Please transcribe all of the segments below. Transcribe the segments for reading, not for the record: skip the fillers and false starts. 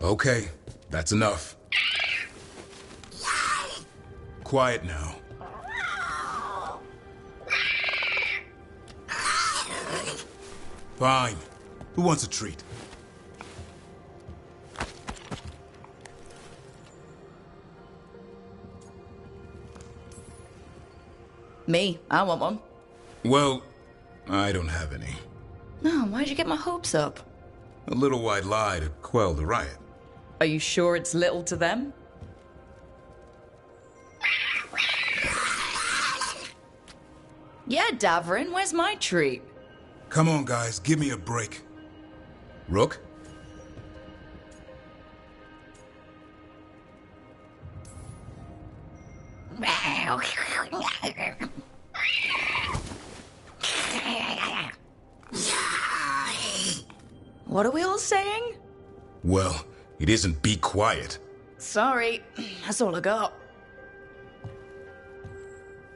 Okay, that's enough. Quiet now. Fine. Who wants a treat? Me, I want one. Well, I don't have any. No, why'd you get my hopes up? A little white lie to quell the riot. Are you sure it's little to them? Yeah, Davrin, where's my treat? Come on, guys, give me a break. Rook? What are we all saying? Well, it isn't be quiet. Sorry, that's all I got.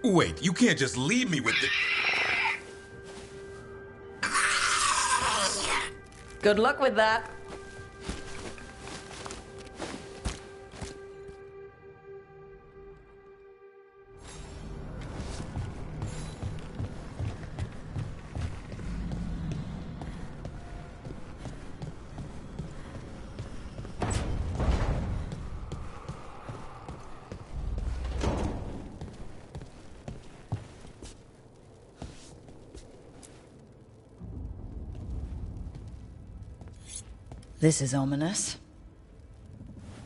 Wait, you can't just leave me with the... Good luck with that. This is ominous.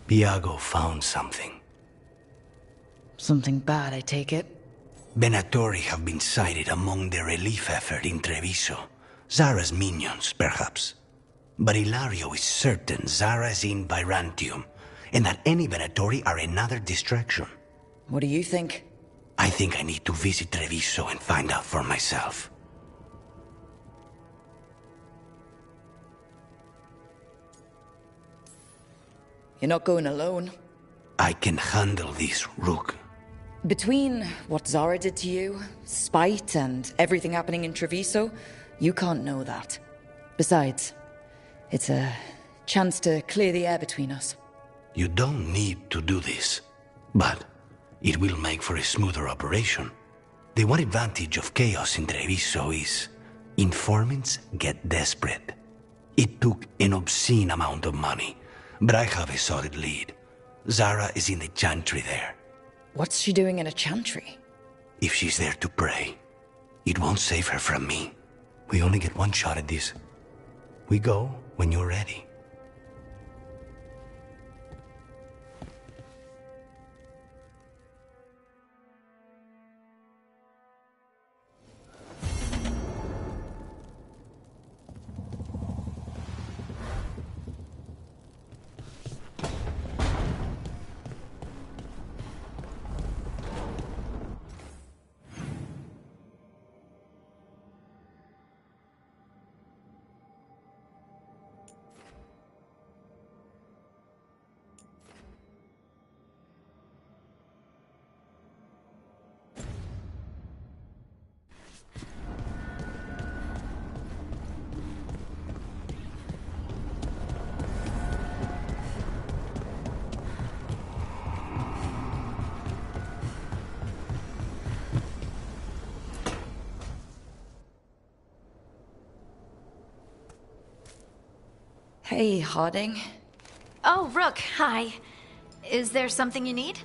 Piago found something. Something bad, I take it. Venatori have been sighted among the relief effort in Treviso. Zara's minions, perhaps. But Ilario is certain Zara is in Byrantium, and that any Venatori are another distraction. What do you think? I think I need to visit Treviso and find out for myself. You're not going alone. I can handle this, Rook. Between what Zara did to you, spite, and everything happening in Treviso, you can't know that. Besides, it's a chance to clear the air between us. You don't need to do this, but it will make for a smoother operation. The one advantage of chaos in Treviso is informants get desperate. It took an obscene amount of money, but I have a solid lead. Zara is in the chantry there. What's she doing in a chantry? If she's there to pray, it won't save her from me. We only get one shot at this. We go when you're ready. Hey, Harding. Oh, Rook, hi. Is there something you need?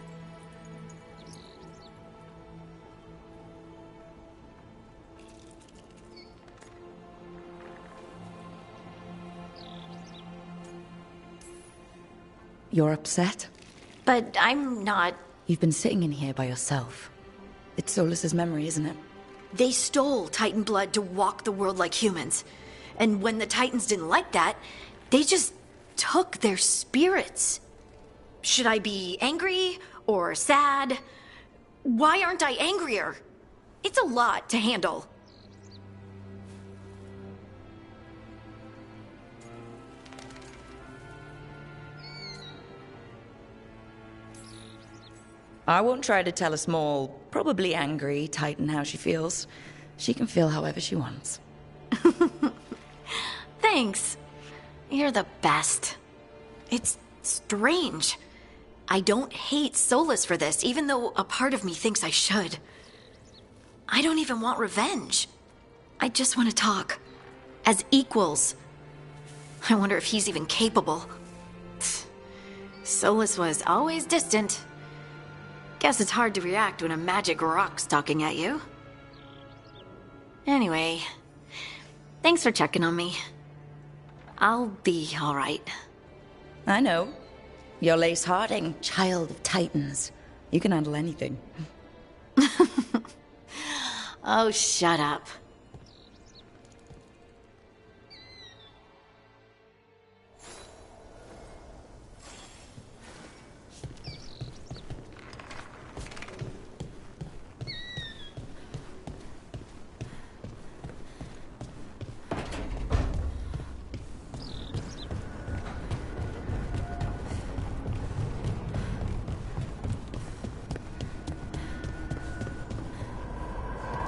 You're upset? But I'm not. You've been sitting in here by yourself. It's Solus's memory, isn't it? They stole Titan blood to walk the world like humans. And when the Titans didn't like that, they just took their spirits. Should I be angry or sad? Why aren't I angrier? It's a lot to handle. I won't try to tell a small, probably angry Titan how she feels. She can feel however she wants. Thanks. You're the best. It's Strange. I don't hate Solus for this, even though a part of me thinks I should. I don't even want revenge. I just want to talk. As equals. I wonder if he's even capable. Solus was always distant. Guess it's hard to react when a magic rock's talking at you. Anyway, thanks for checking on me. I'll be alright. I know. You're Lace Harding, child of Titans. You can handle anything. Oh, shut up.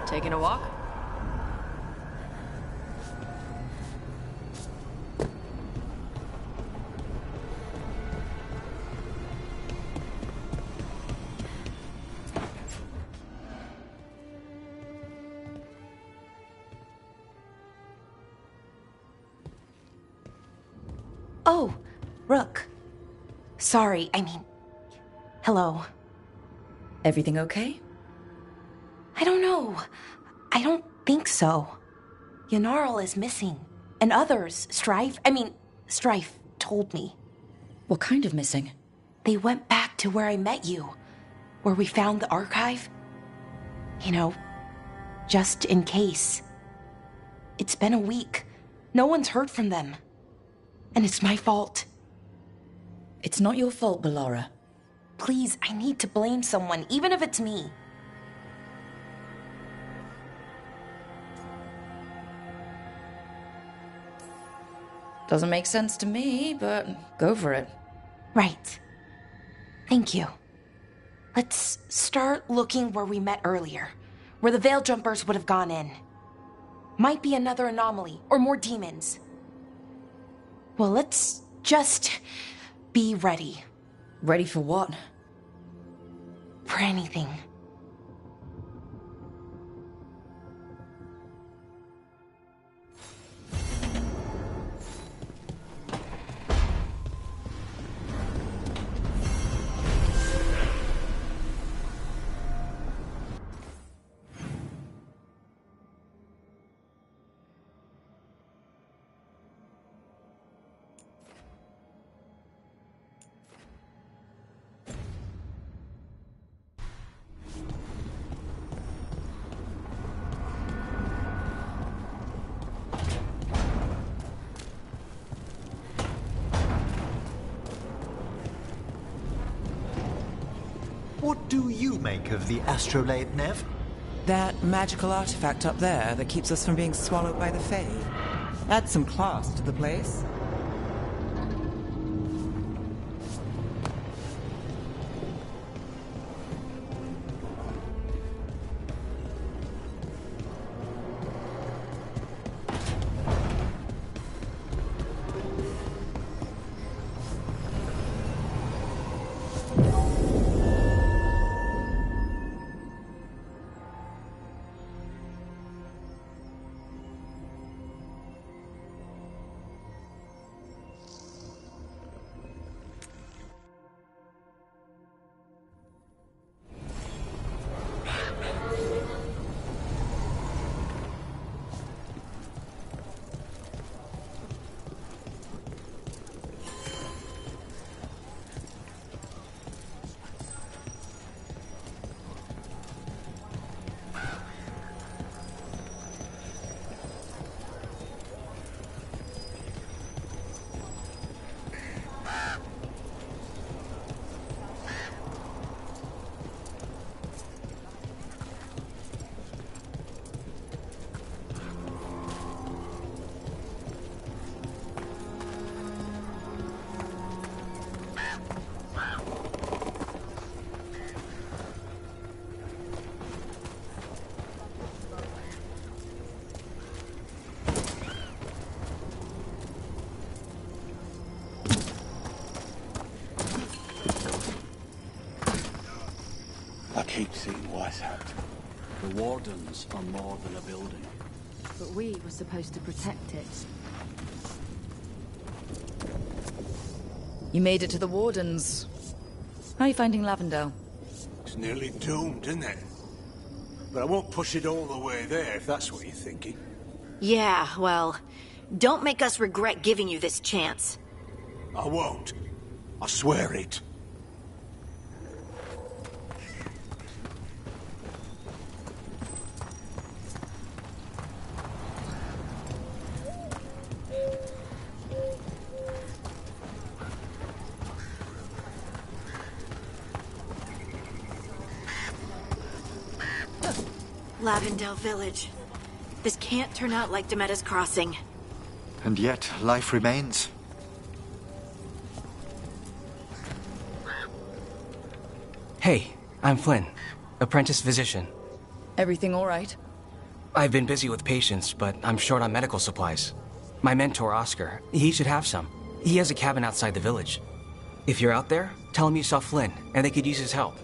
Taking a walk? Oh, Rook. Sorry, hello. Everything okay? I don't know. I don't think so. Yanarl is missing. And others, Strife told me. What kind of missing? They went back to where I met you. Where we found the archive. Just in case. It's been a week. No one's heard from them. And it's my fault. It's not your fault, Ballora. Please, I need to blame someone, even if it's me. Doesn't make sense to me, but go for it. Right. Thank you. Let's start looking where we met earlier, where the Veil Jumpers would have gone in. Might be another anomaly, or more demons. Well, let's just be ready. Ready for what? For anything. What do you make of the astrolabe, Nev? That magical artifact up there that keeps us from being swallowed by the Fae. Adds some class to the place. keep seeing Weishaupt. The Wardens are more than a building. But we were supposed to protect it. You made it to the Wardens. How are you finding Lavendale? It's nearly doomed, isn't it? But I won't push it all the way there, if that's what you're thinking. Yeah, well, don't make us regret giving you this chance. I won't. I swear it. Lavendale Village. This can't turn out like Demetta's Crossing. And yet, life remains. Hey, I'm Flynn, apprentice physician. Everything all right? I've been busy with patients, but I'm short on medical supplies. My mentor, Oscar, he should have some. He has a cabin outside the village. If you're out there, tell him you saw Flynn, and they could use his help.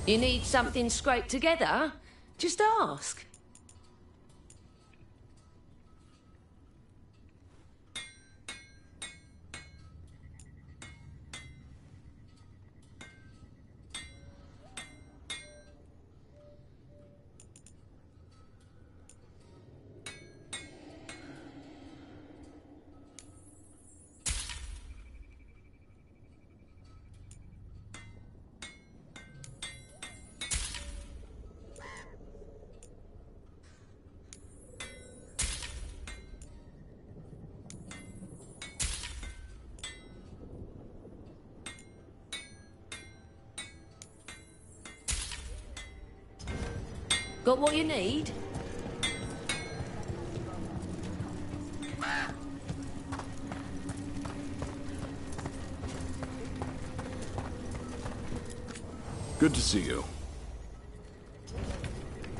You need something scraped together? Just ask. Got what you need? Good to see you.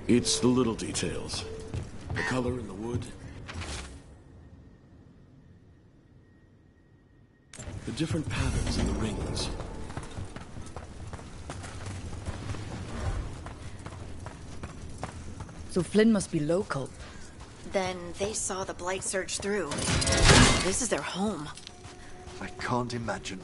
It's the little details. The color in the wood. The different patterns in the rings. So Flynn must be local. Then they saw the blight surge through. This is their home. I can't imagine.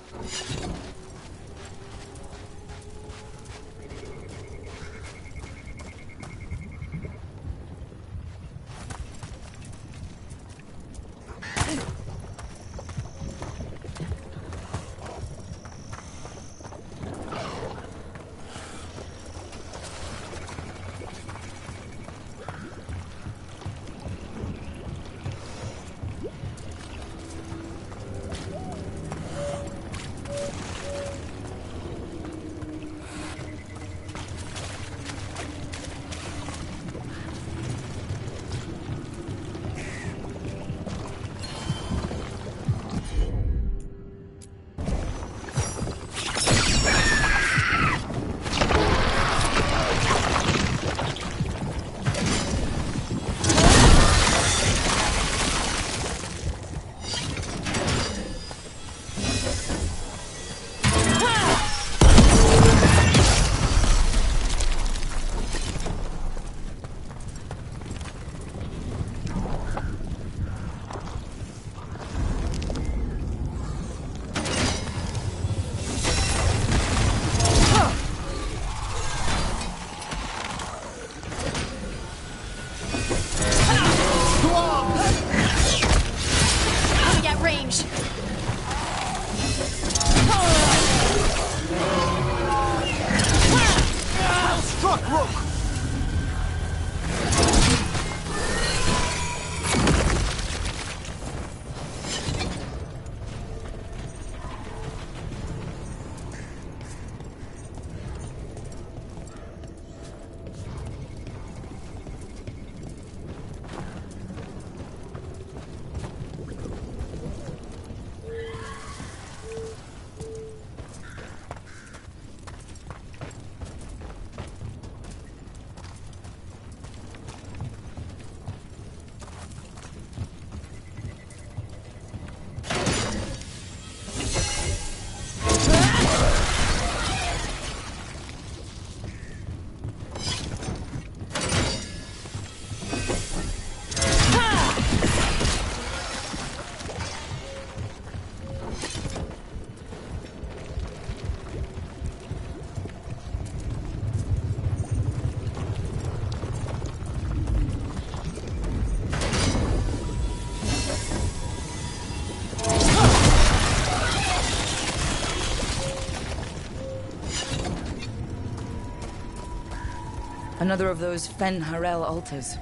Another of those Fen Harel altars.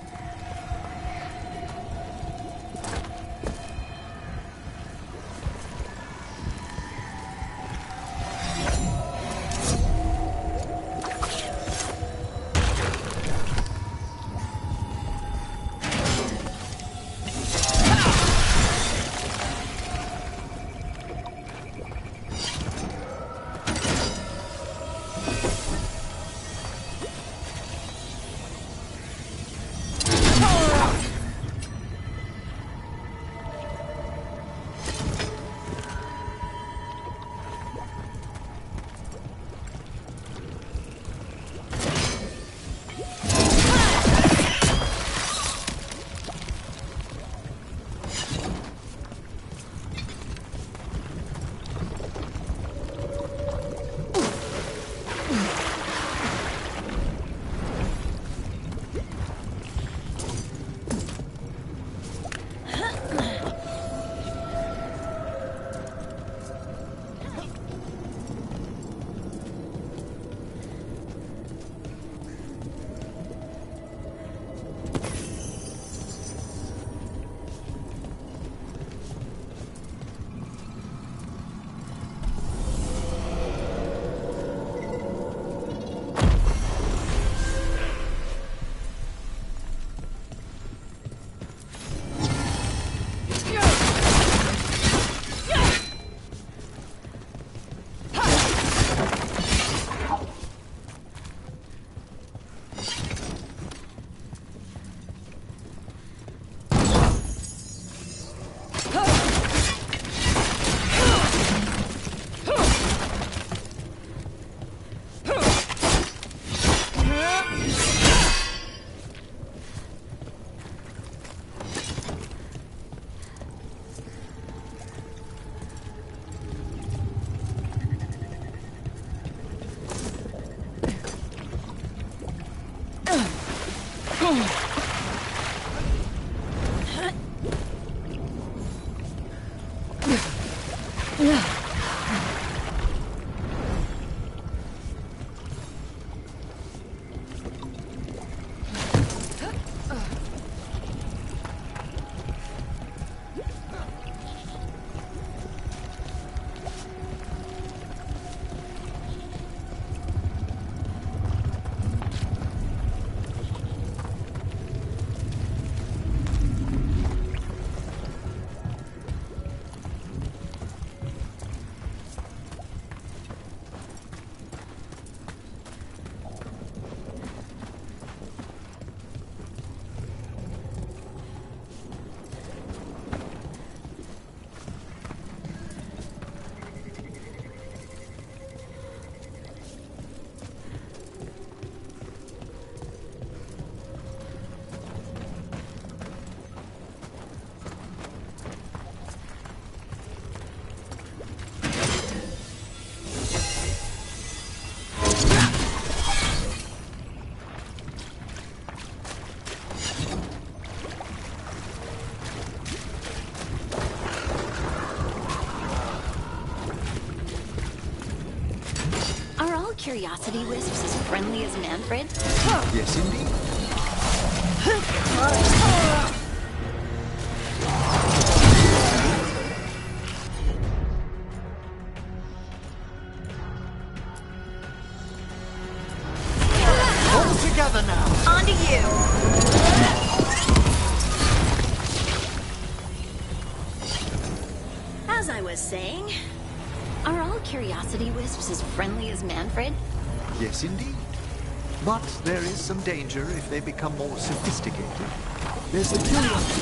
Curiosity wisps as friendly as Manfred? Yes, indeed. All together now. On to you. As I was saying, are all curiosity wisps as friendly as Manfred? Yes, indeed. But there is some danger if they become more sophisticated. There's the curiosity.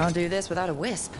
Can't do this without a wisp.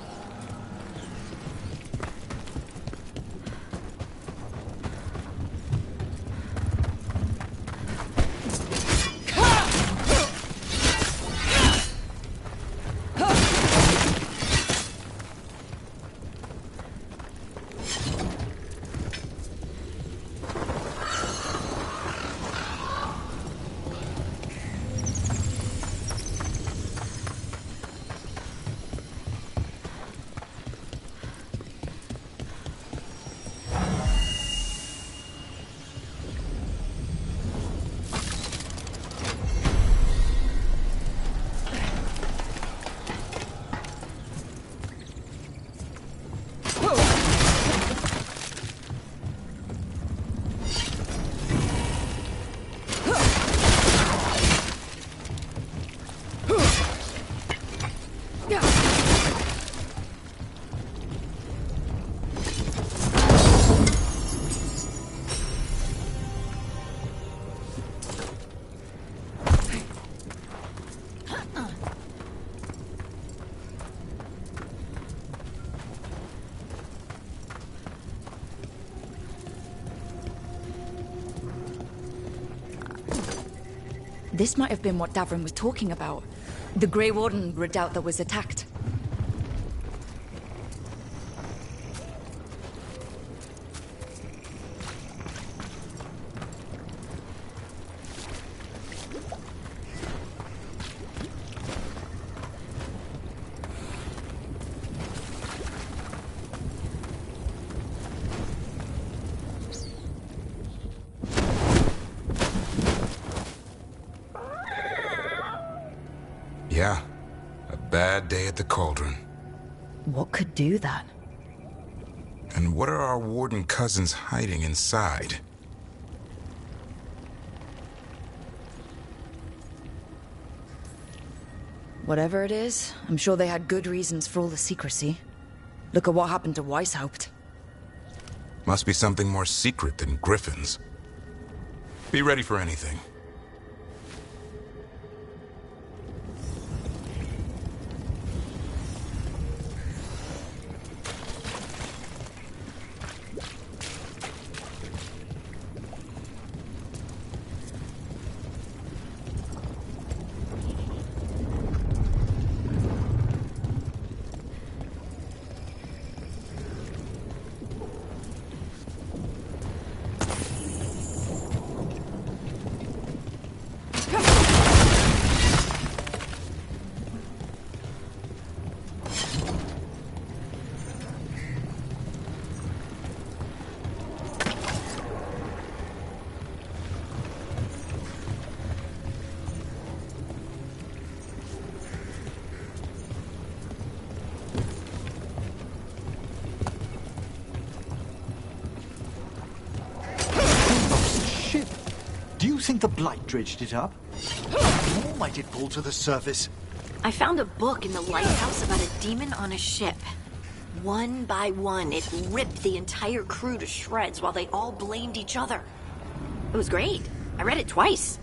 This might have been what Davrin was talking about. The Grey Warden redoubt that was attacked. Yeah, a bad day at the Cauldron. What could do that? And what are our Warden cousins hiding inside? Whatever it is, I'm sure they had good reasons for all the secrecy. Look at what happened to Weishaupt. Must be something more secret than griffins. Be ready for anything. Do you think the Blight dredged it up? Or might it fall to the surface? I found a book in the lighthouse about a demon on a ship. One by one, it ripped the entire crew to shreds while they all blamed each other. It was great. I read it twice.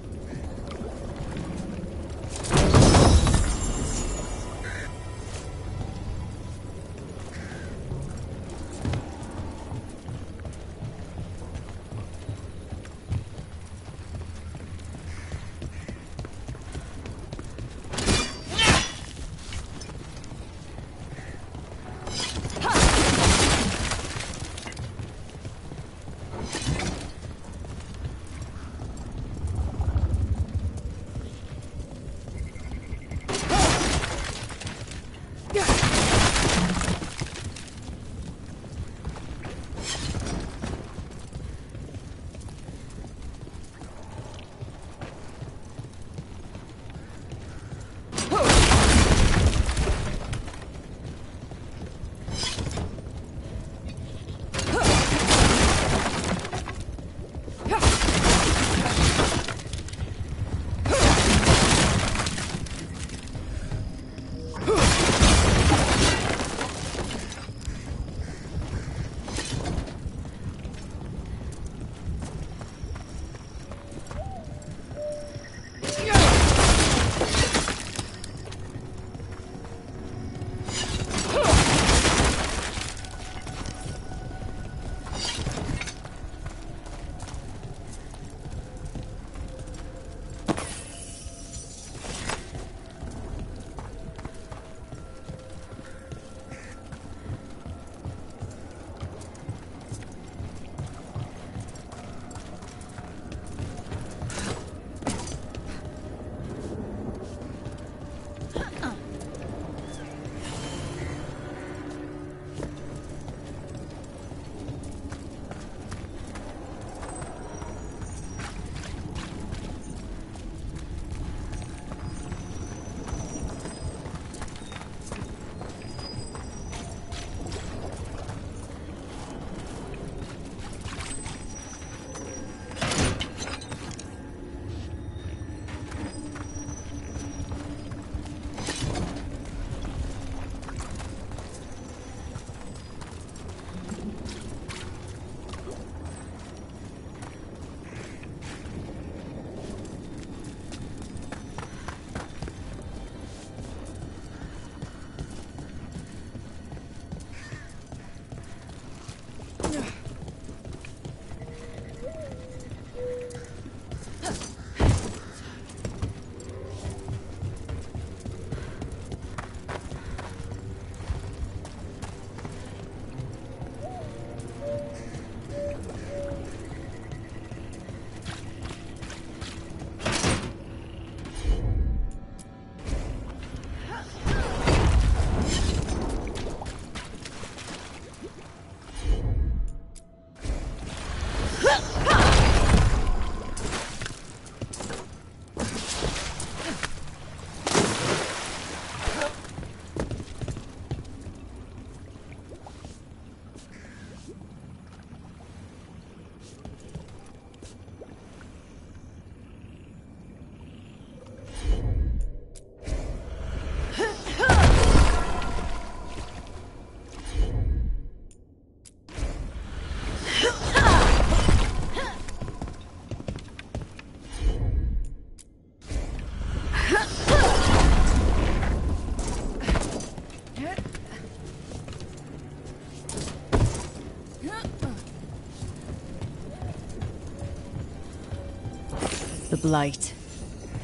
blight.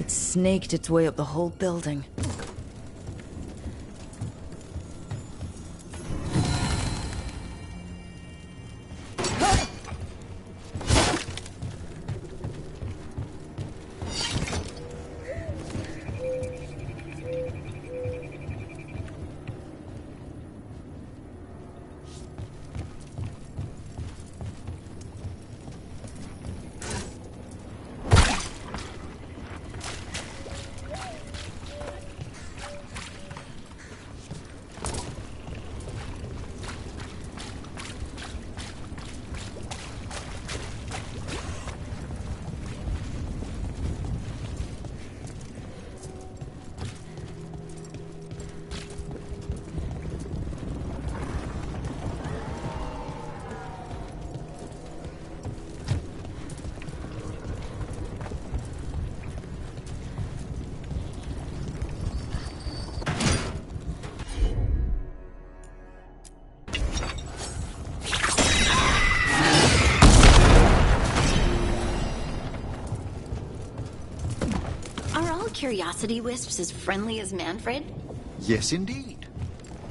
It snaked its way up the whole building. Curiosity wisps as friendly as Manfred? Yes, indeed.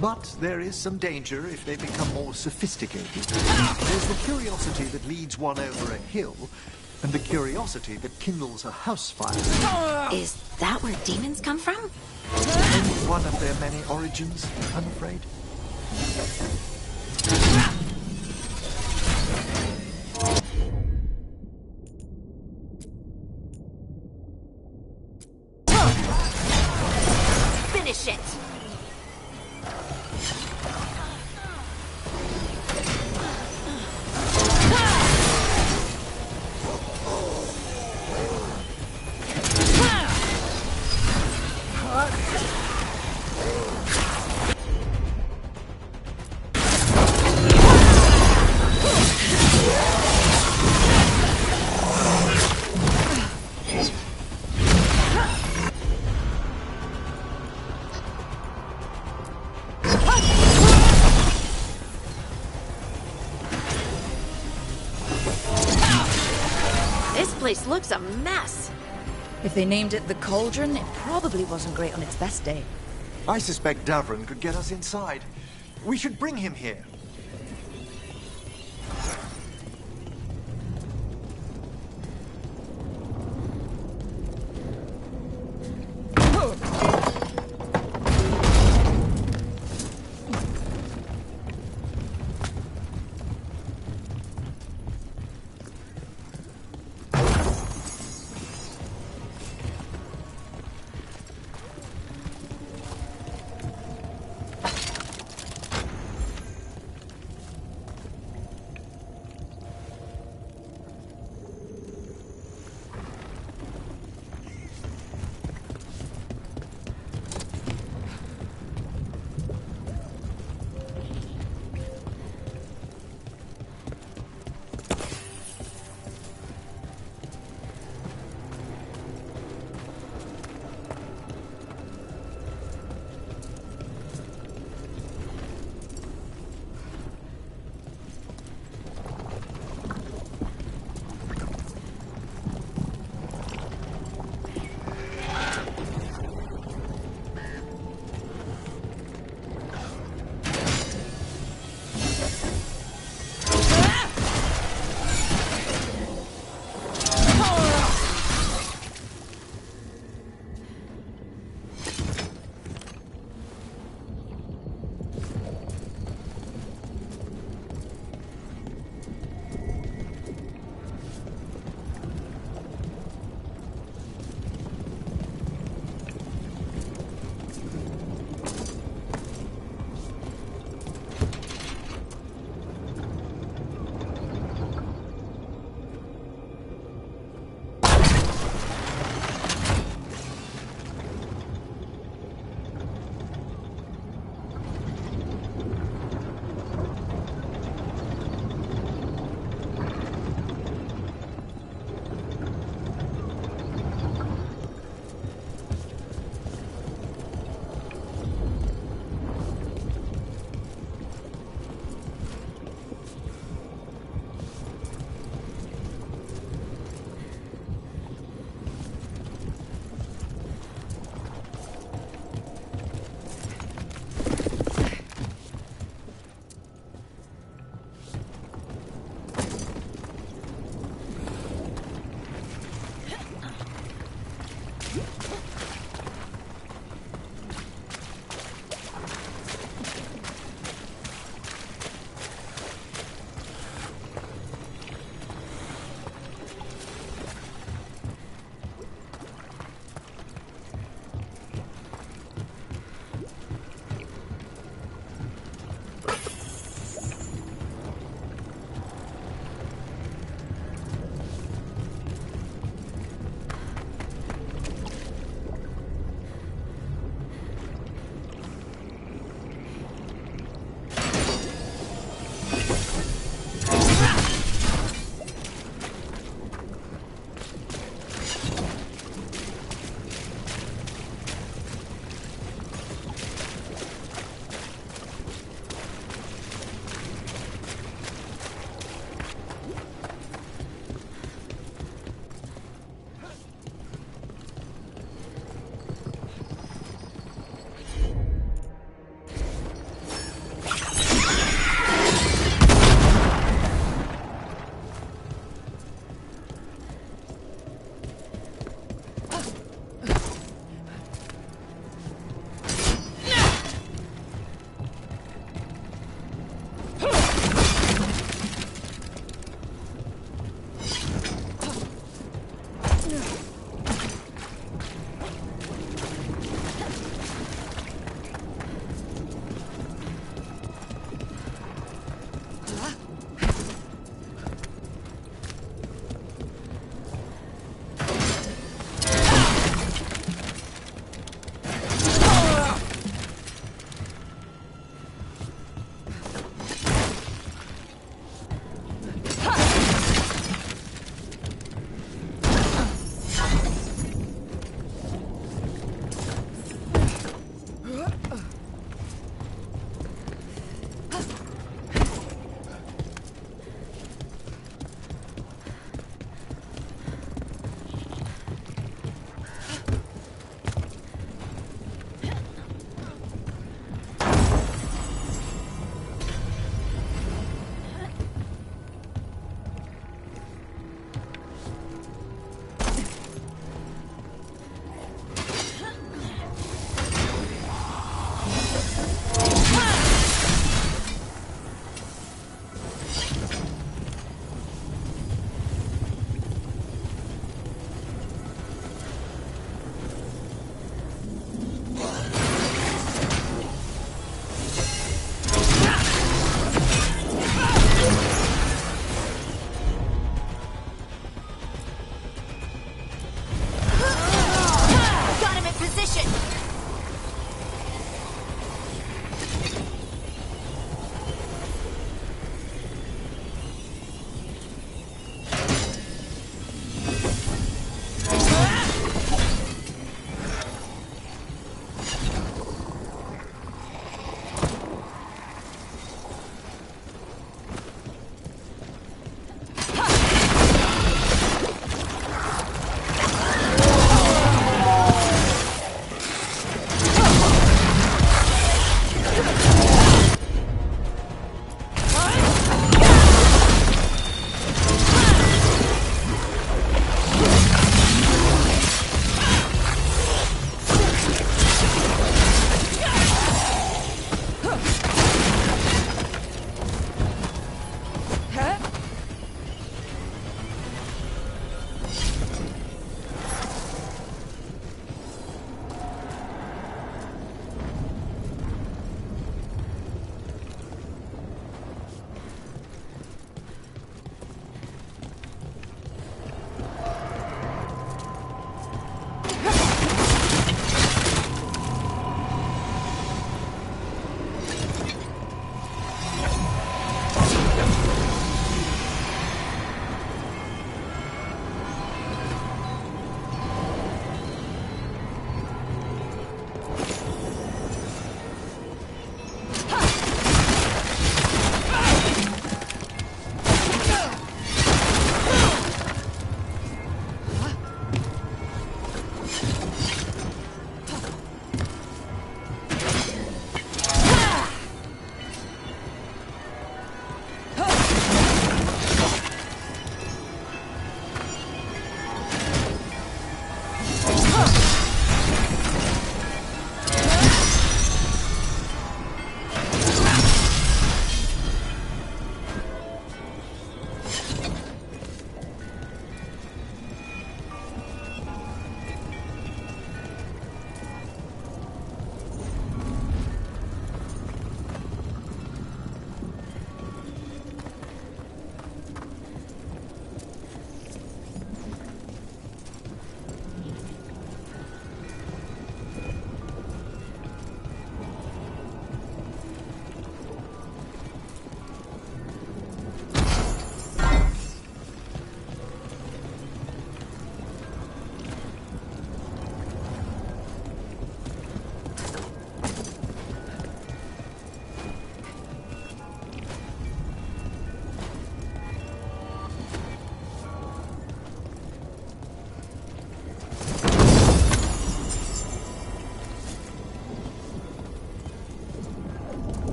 But there is some danger if they become more sophisticated. There's the curiosity that leads one over a hill, and the curiosity that kindles a house fire. Is that where demons come from? Only one of their many origins, I'm afraid. Finish it! This place looks a mess. If they named it the Cauldron, it probably wasn't great on its best day. I suspect Davron could get us inside. We should bring him here.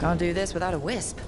Can't do this without a wisp.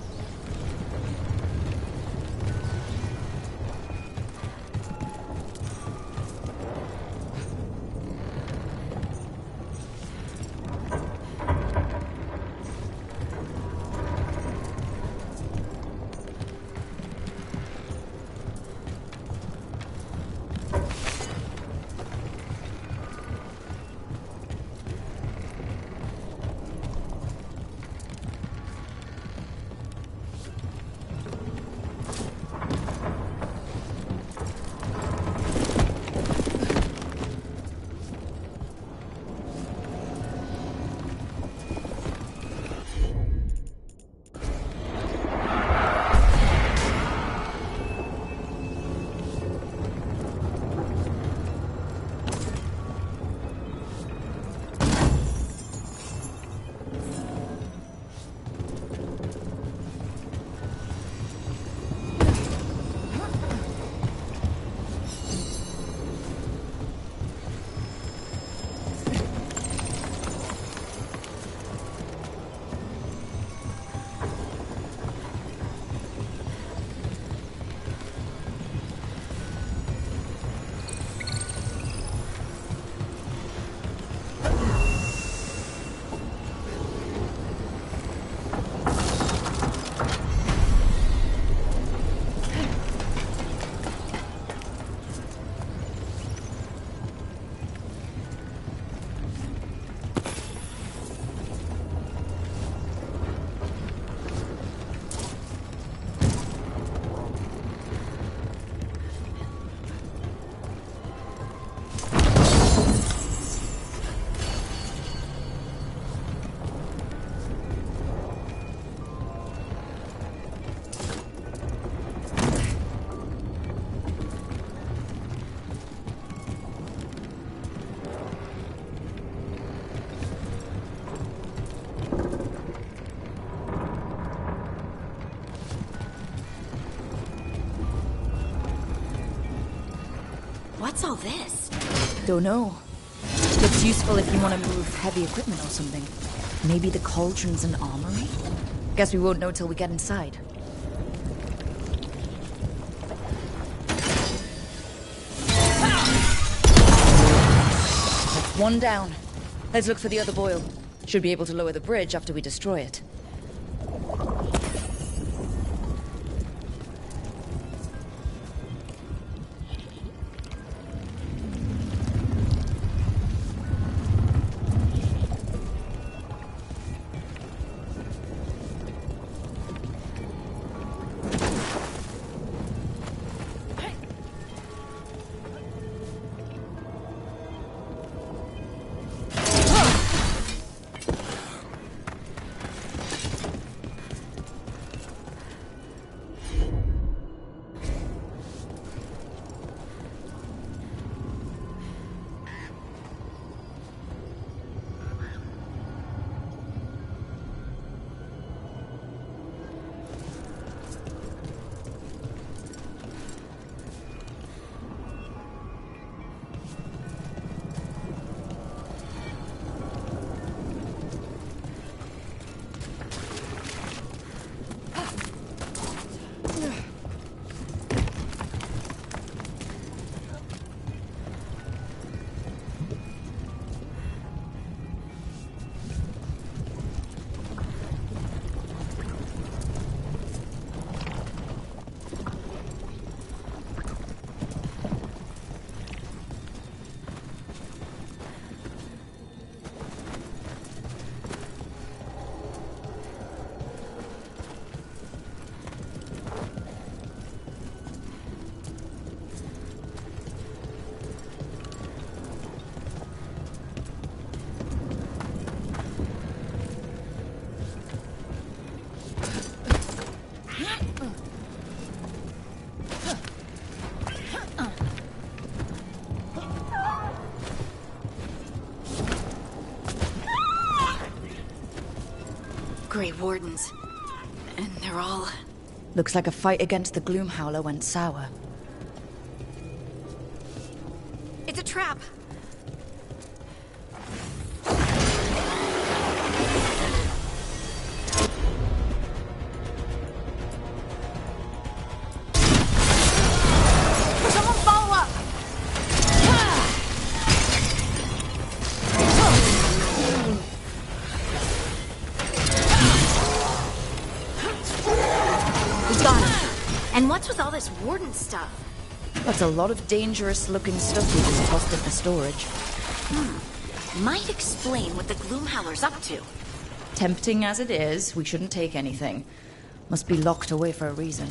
What's all this? Don't know. Looks useful if you want to move heavy equipment or something. Maybe the cauldron's an armory? Guess we won't know till we get inside. That's one down. Let's look for the other boil. Should be able to lower the bridge after we destroy it. Grey Wardens. And they're all... Looks like a fight against the Gloomhowler went sour. It's a trap! And what's with all this warden stuff? That's a lot of dangerous-looking stuff we just tossed into storage. Might explain what the Gloomhowler's up to. Tempting as it is, we shouldn't take anything. Must be locked away for a reason.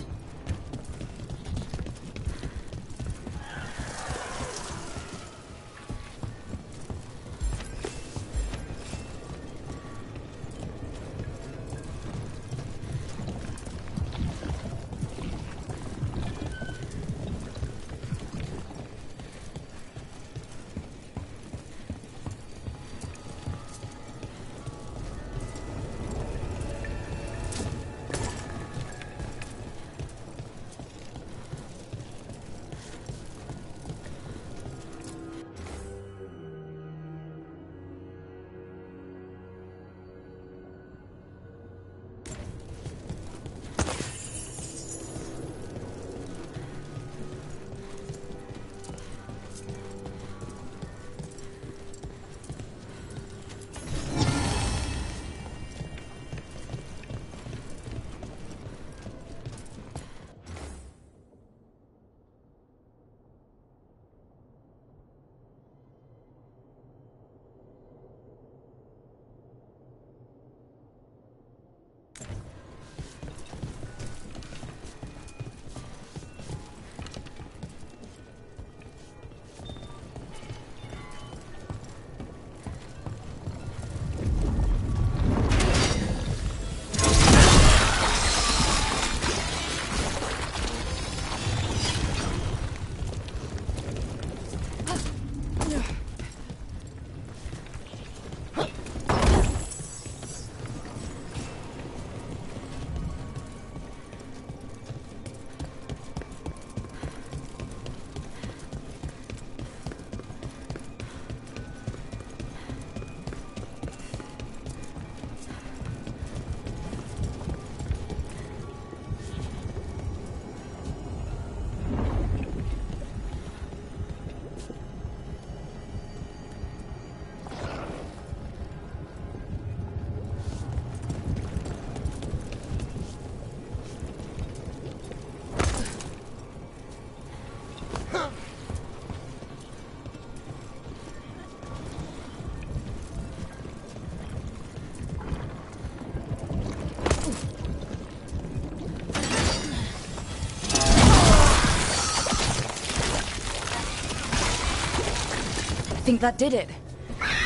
I think that did it.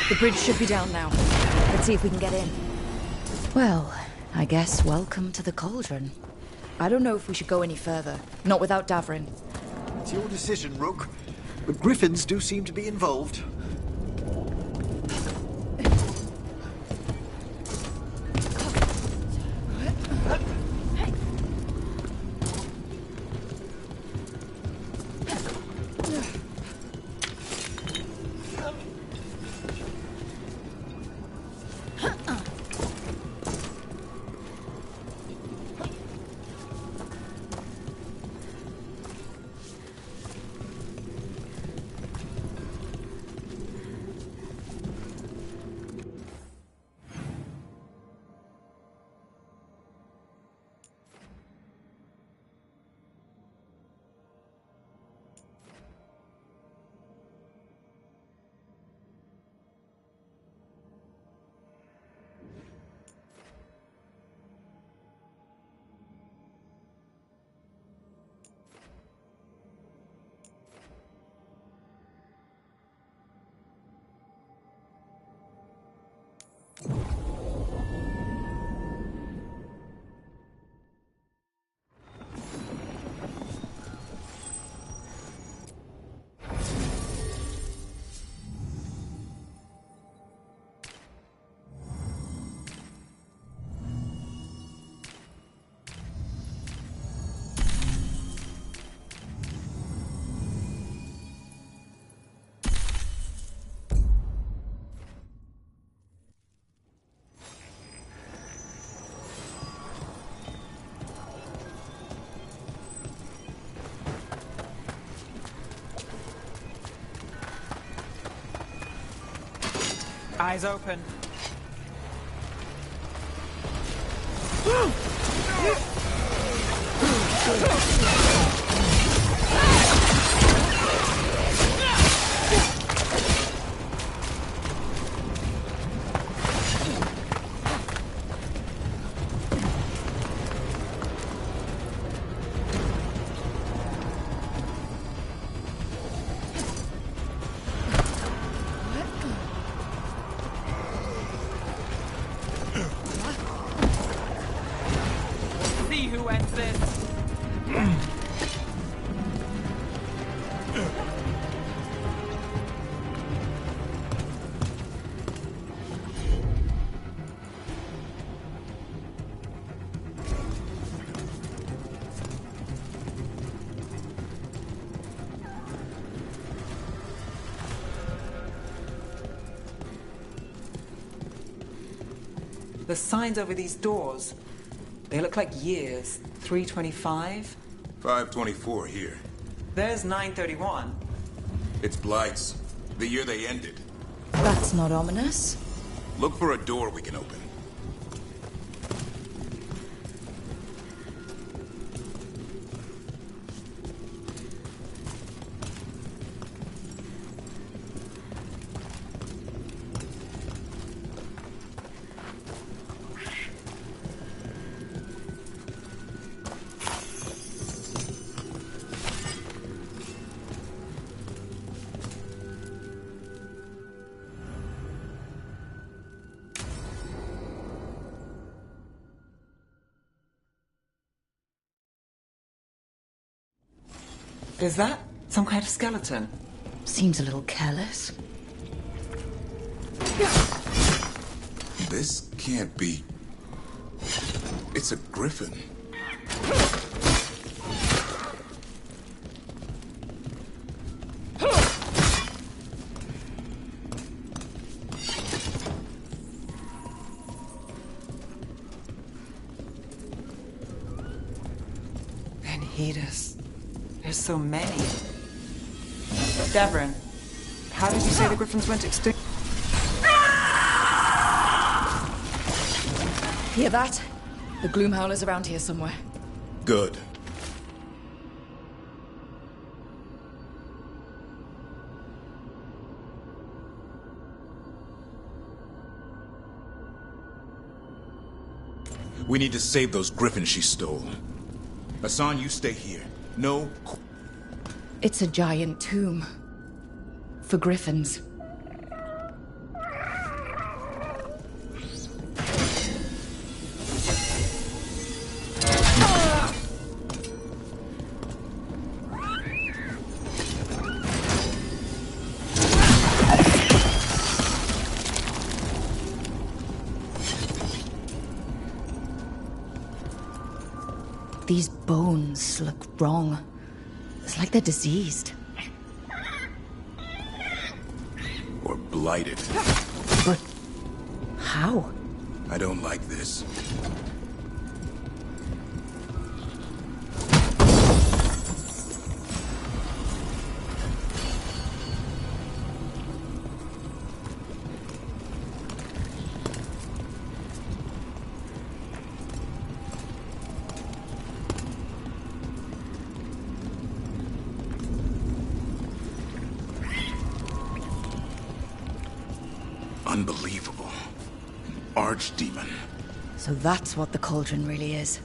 The bridge should be down now. Let's see if we can get in. Well, I guess welcome to the Cauldron. I don't know if we should go any further. Not without Davrin. It's your decision, Rook. But griffins do seem to be involved. Eyes open. See who ends this. The signs over these doors, they look like years. 325. 524 here. There's 931. It's Blight's. The year they ended. That's not ominous. Look for a door we can open. Is that some kind of skeleton? Seems a little careless. This can't be... It's a griffin. Anhedus. There's so many. Davrin, how did you say the griffins went extinct? Hear that? The Gloomhowler's around here somewhere. Good. We need to save those griffins she stole. Hassan, you stay here. No... It's a giant tomb. For griffins. These bones look wrong. It's like they're diseased. Or blighted. But how? I don't like this. Unbelievable. An archdemon. So that's what the cauldron really is.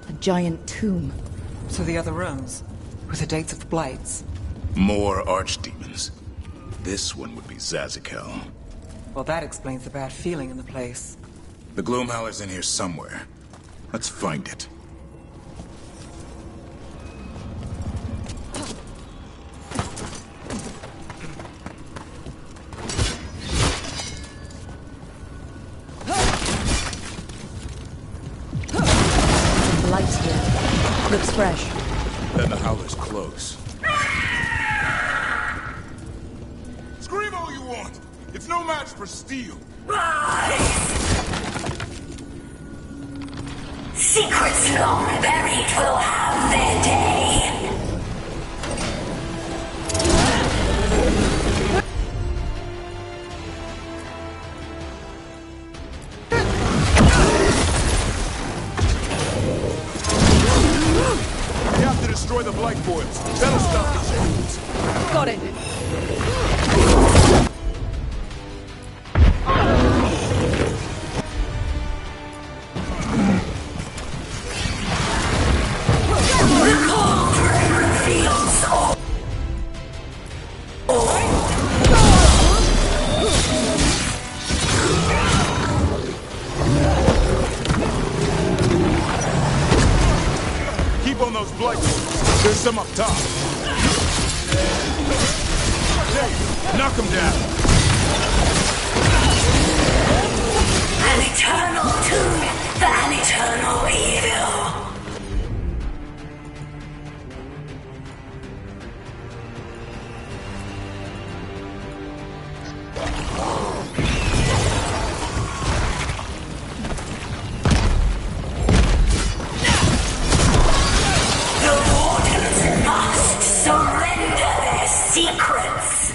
A giant tomb. So the other rooms, with the dates of the blights. More archdemons. This one would be Zazikel. Well, that explains the bad feeling in the place. The Gloomhowler's in here somewhere. Let's find it. Lights here. Looks fresh. Then the Howler's close. Scream all you want! It's no match for steel! Secrets long buried will have their day. blight. There's some up top. Hey, knock him down. An eternal tomb for an eternal evil. Secrets!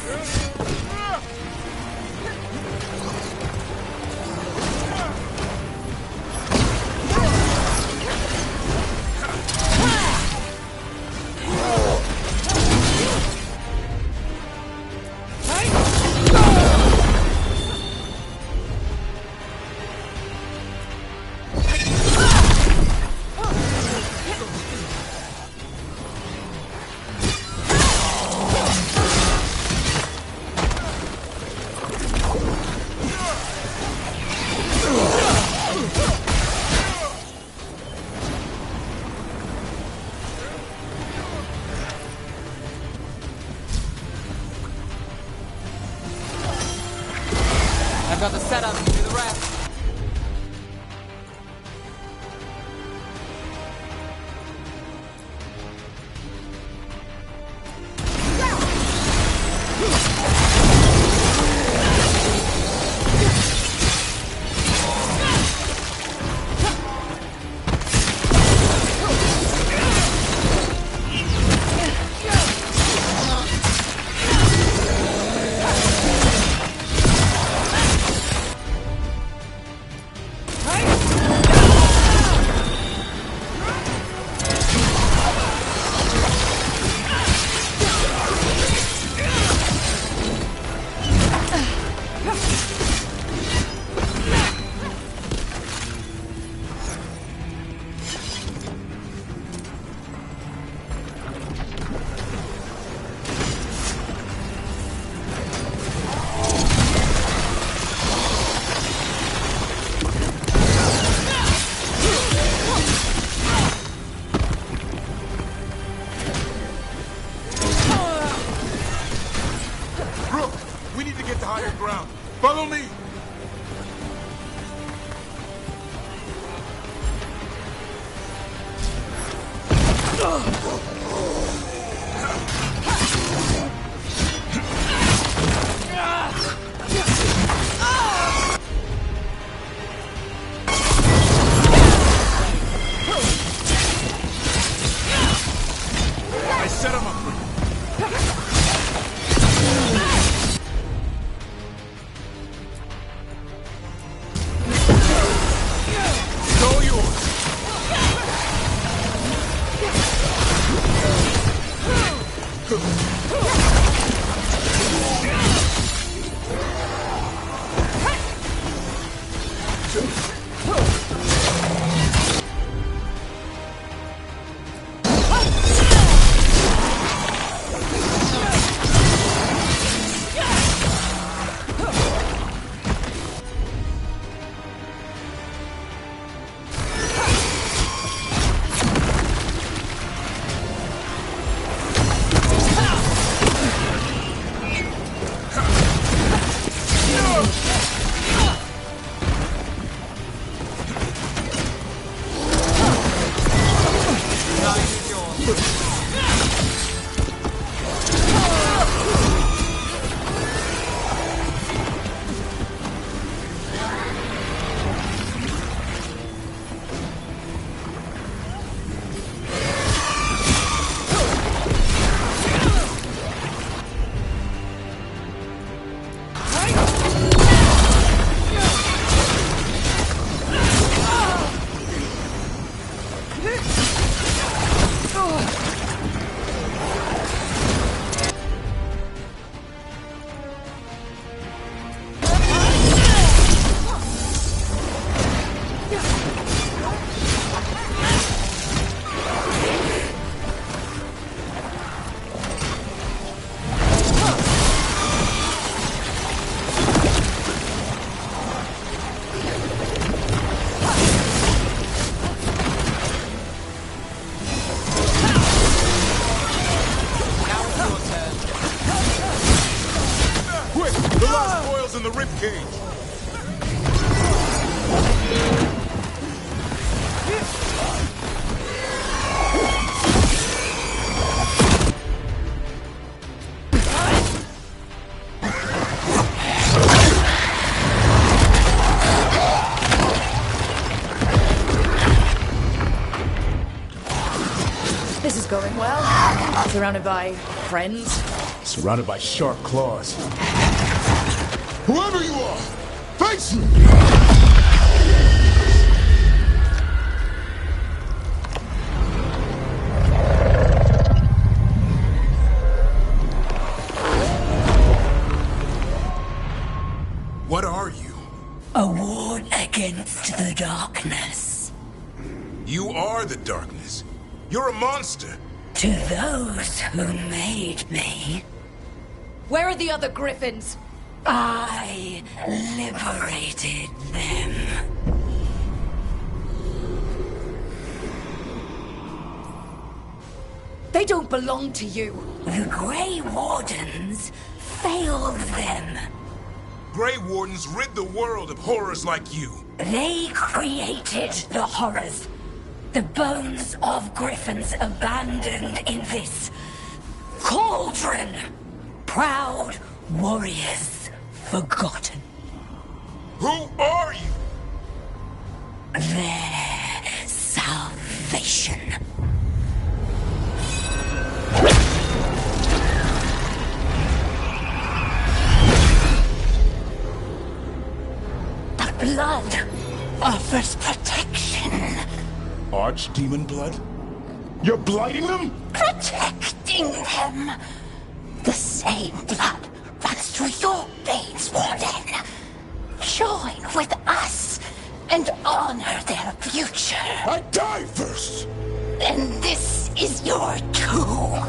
I've got the setup to do the rest. higher ground. Follow me! I set him up for you. It's all yours. Quick! The last coil's in the ribcage! This is going well. Surrounded by friends. Surrounded by sharp claws. Whoever you are, face me! What are you? A ward against the darkness. You are the darkness. You're a monster. To those who made me, Where are the other griffins? I liberated them. They don't belong to you. The Grey Wardens failed them. Grey Wardens rid the world of horrors like you. They created the horrors. The bones of griffins abandoned in this cauldron. Proud warriors forgotten. Who are you? Their salvation. The blood offers protection. Archdemon blood? You're blighting them? Protecting them. The same blood runs through your veins, Warden. Join with us and honor their future. I die first! And this is your tomb.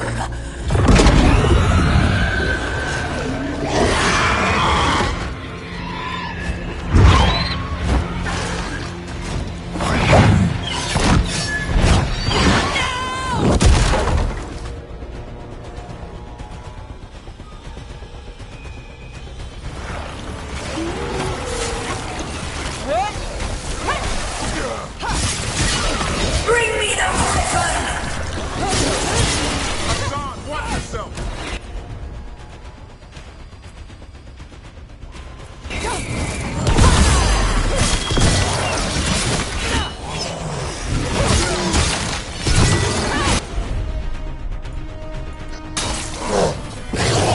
Bring me the weapon! Hassan, watch yourself!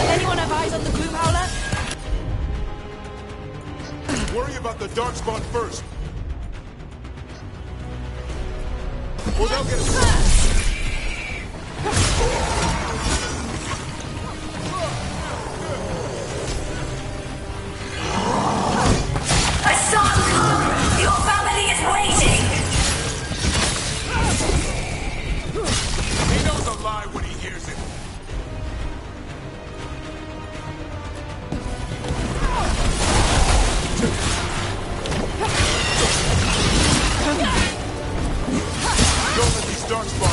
Anyone have eyes on the Gloom Howler? Worry about the Darkspawn first. Or they'll get us. Hassan, your family is waiting! He knows a lie when he hears it. Don't let these Darkspawn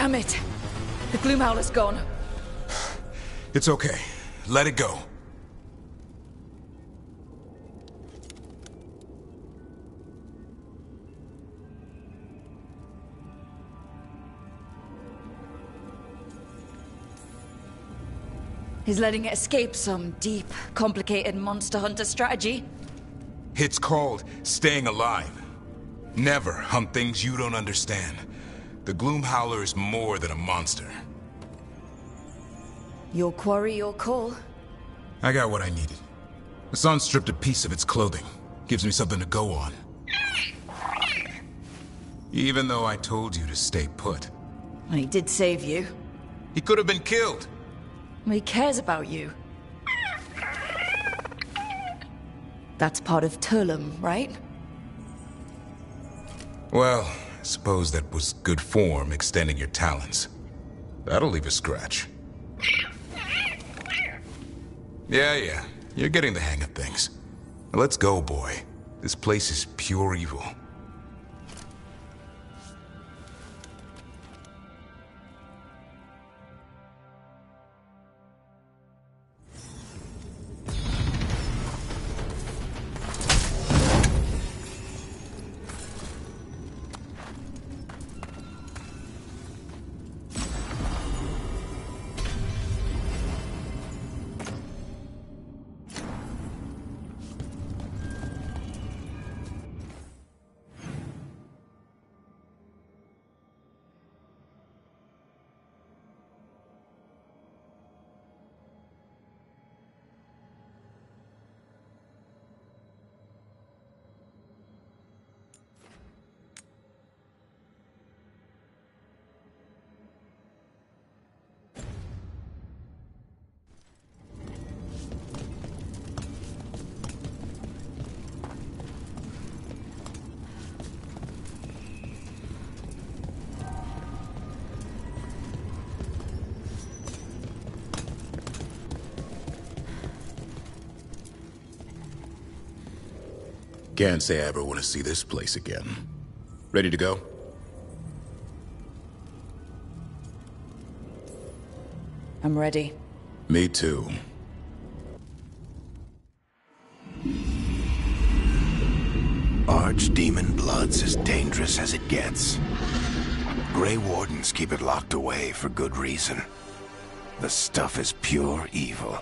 Damn it! The Gloomhowler's gone. It's okay. Let it go. Is letting it escape some deep, complicated monster hunter strategy? It's called staying alive. Never hunt things you don't understand. The Gloomhowler is more than a monster. Your quarry, your call. I got what I needed. The sun stripped a piece of its clothing. Gives me something to go on. Even though I told you to stay put. I did save you. He could have been killed. He cares about you. That's part of Turlum, right? Well, I suppose that was good form, extending your talons. That'll leave a scratch. Yeah, you're getting the hang of things. Now let's go, boy. This place is pure evil. Can't say I ever want to see this place again. Ready to go? I'm ready. Me too. Archdemon blood's as dangerous as it gets. Grey Wardens keep it locked away for good reason. The stuff is pure evil.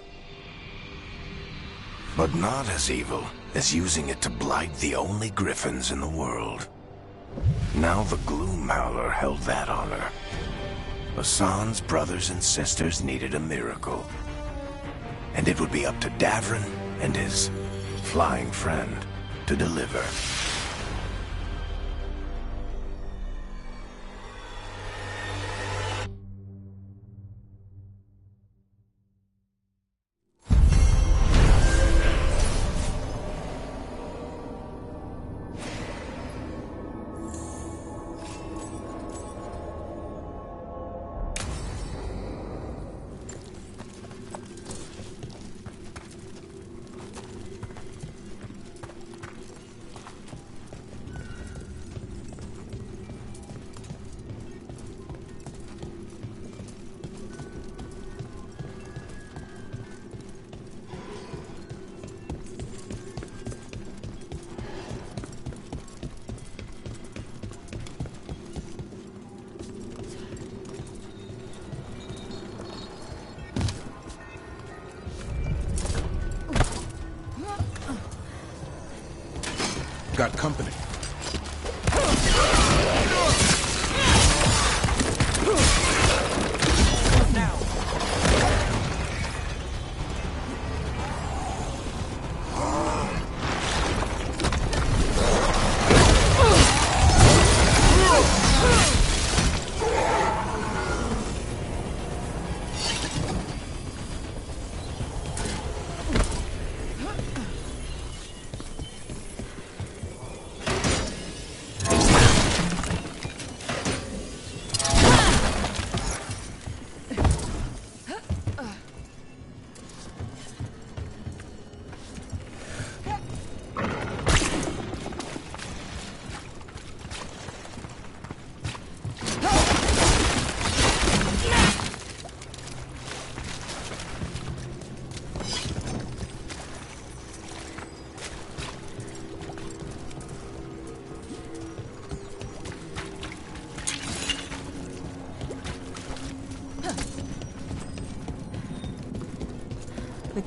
But not as evil as using it to blight the only griffins in the world. Now the Gloomhowler held that honor. Hassan's brothers and sisters needed a miracle. And it would be up to Davrin and his flying friend to deliver. Got company.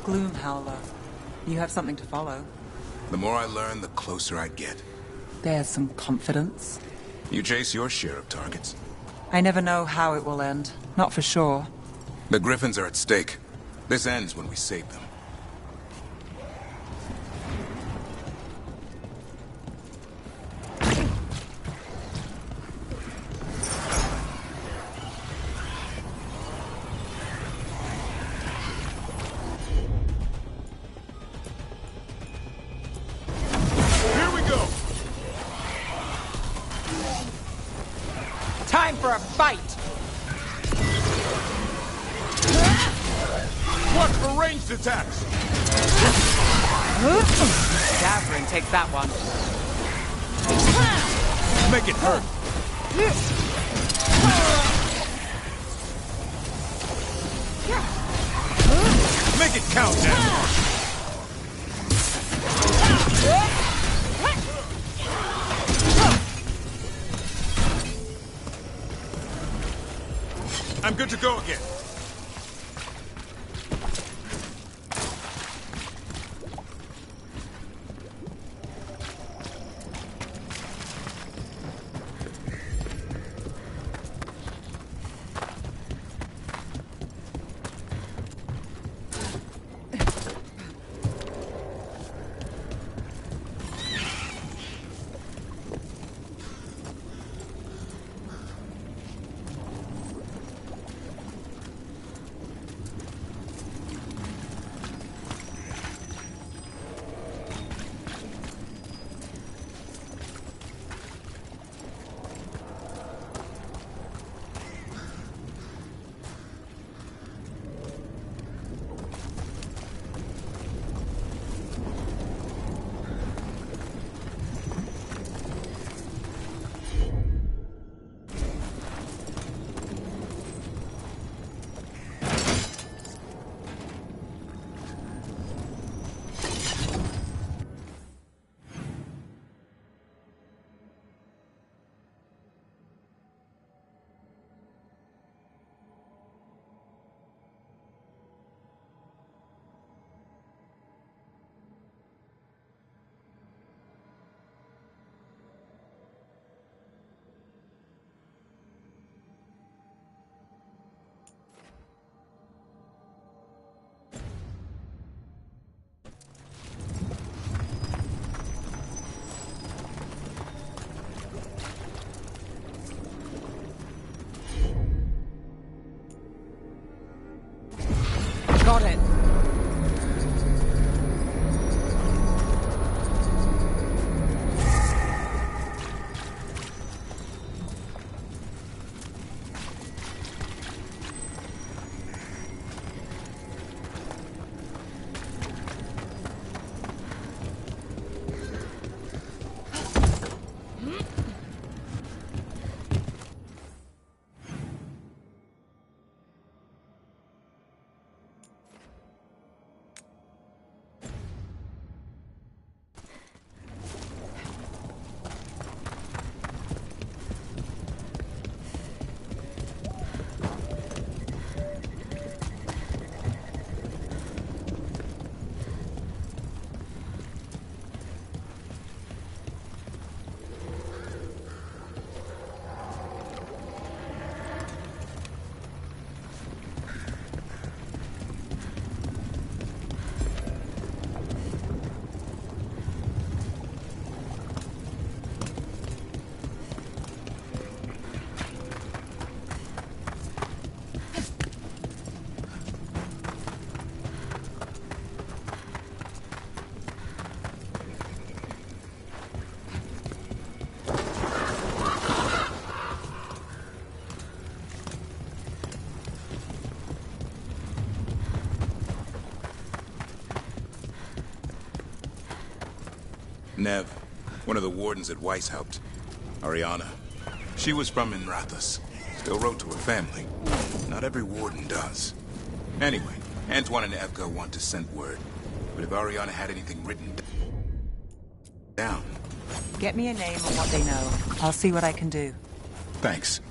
Gloom Howler. You have something to follow. The more I learn, the closer I get. There's some confidence. You chase your share of targets. I never know how it will end. Not for sure. The Griffins are at stake. This ends when we save them. Time for a fight! Watch for ranged attacks! Davrin takes that one. Make it hurt! Make it count now! I'm good to go again. Got it. Nev, one of the wardens at Weiss helped. Ariana. She was from Inrathus. Still wrote to her family. Not every warden does. Anyway, Antoine and Evka want to send word. But if Ariana had anything written down... Get me a name and what they know. I'll see what I can do. Thanks.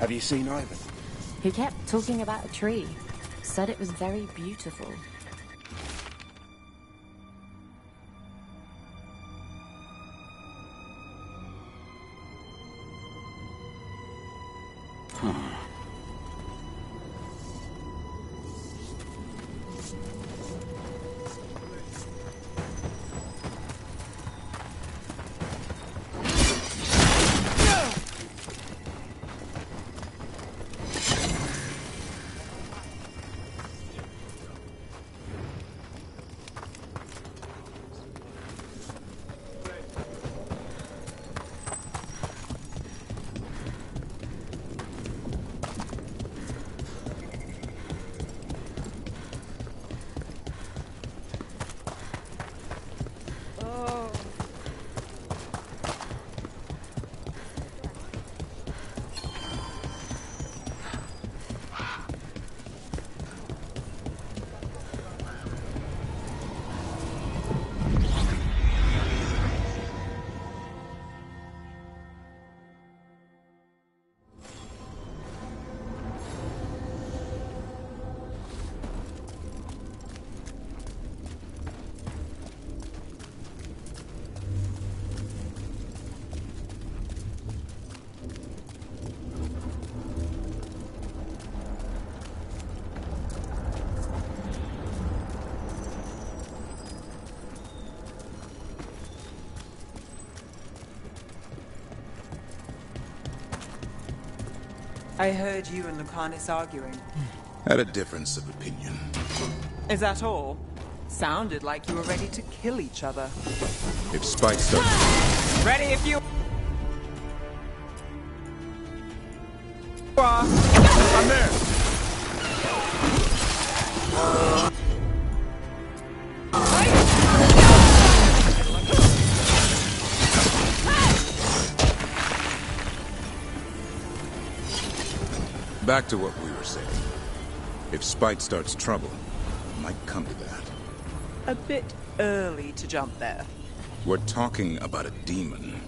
Have you seen Ivan? He kept talking about a tree. Said it was very beautiful. I heard you and Lucanus arguing. Had a difference of opinion. Is that all? Sounded like you were ready to kill each other. If Spike starts... Ready if you... are. I'm there! Back to what we were saying. If Spite starts trouble, it might come to that. A bit early to jump there. We're talking about a demon.